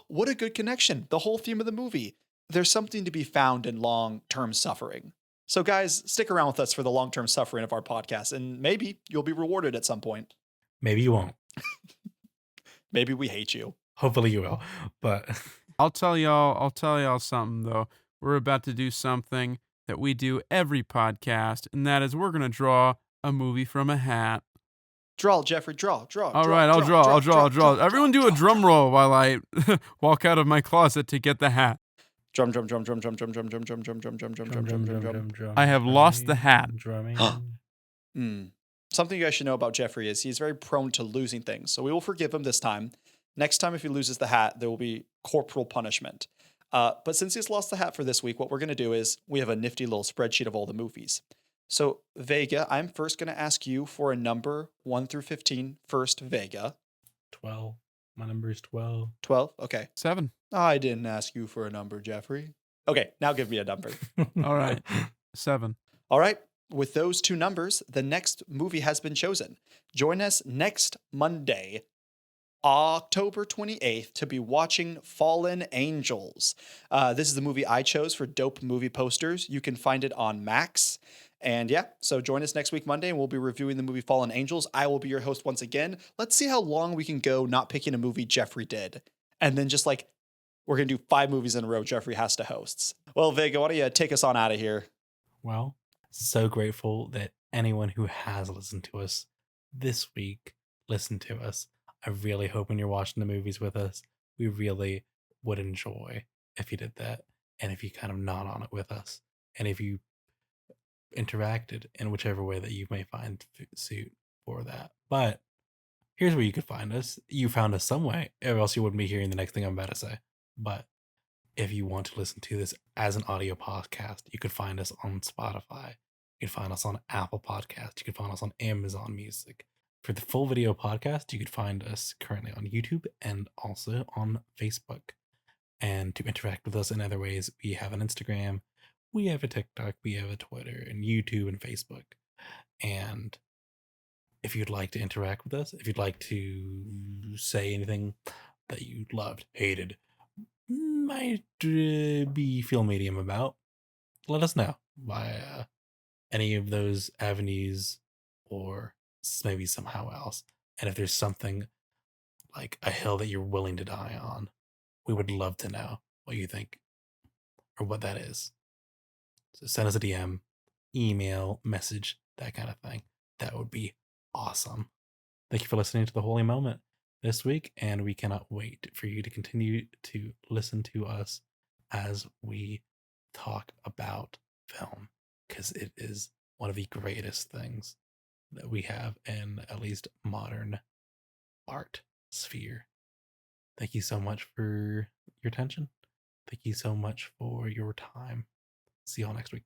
S1: what a good connection. The whole theme of the movie. There's something to be found in long-term suffering. So guys, stick around with us for the long-term suffering of our podcast, and maybe you'll be rewarded at some point.
S3: Maybe you won't.
S1: Maybe we hate you.
S3: Hopefully you will. But
S2: I'll tell y'all something though. We're about to do something that we do every podcast, and that is we're gonna draw a movie from a hat.
S1: Draw, Jeffrey, draw.
S2: All right, I'll draw. Everyone do a drum roll while I walk out of my closet to get the hat.
S1: Drum.
S2: I have lost the hat.
S3: Drumming.
S1: Something you guys should know about Jeffrey is he's very prone to losing things. So we will forgive him this time. Next time, if he loses the hat, there will be corporal punishment. But since he's lost the hat for this week, what we're going to do is we have a nifty little spreadsheet of all the movies. So Vega, I'm first going to ask you for a number 1 through 15. First, Vega.
S3: 12. My number is 12.
S1: 12? Okay.
S2: 7.
S1: I didn't ask you for a number, Jeffrey. Okay, now give me a number.
S2: All right. 7.
S1: All right. With those two numbers, the next movie has been chosen. Join us next Monday, October 28th, to be watching Fallen Angels. This is the movie I chose for Dope Movie Posters. You can find it on Max. And yeah, so join us next week, Monday, and we'll be reviewing the movie Fallen Angels. I will be your host once again. Let's see how long we can go not picking a movie Jeffrey did. And then just like, we're going to do 5 movies in a row Jeffrey has to host. Well, Vega, why don't you take us on out of here?
S3: Well, so grateful that anyone who has listened to us this week listened to us. I really hope when you're watching the movies with us, we really would enjoy if you did that. And if you kind of nod on it with us. And if you interacted in whichever way that you may find suit for that. But here's where you could find us. You found us some way, or else you wouldn't be hearing the next thing I'm about to say. But if you want to listen to this as an audio podcast, you could find us on Spotify. You can find us on Apple Podcasts. You can find us on Amazon Music. For the full video podcast, you could find us currently on YouTube and also on Facebook. And to interact with us in other ways, we have an Instagram, we have a TikTok, we have a Twitter, and YouTube and Facebook. And if you'd like to interact with us, if you'd like to say anything that you loved, hated, might be feel medium about, let us know by any of those avenues or maybe somehow else. And if there's something like a hill that you're willing to die on, we would love to know what you think or what that is. So send us a DM, email, message, that kind of thing. That would be awesome. Thank you for listening to The Holy Moment this week, and we cannot wait for you to continue to listen to us as we talk about film, because it is one of the greatest things that we have in at least modern art sphere. Thank you so much for your attention. Thank you so much for your time. See y'all next week.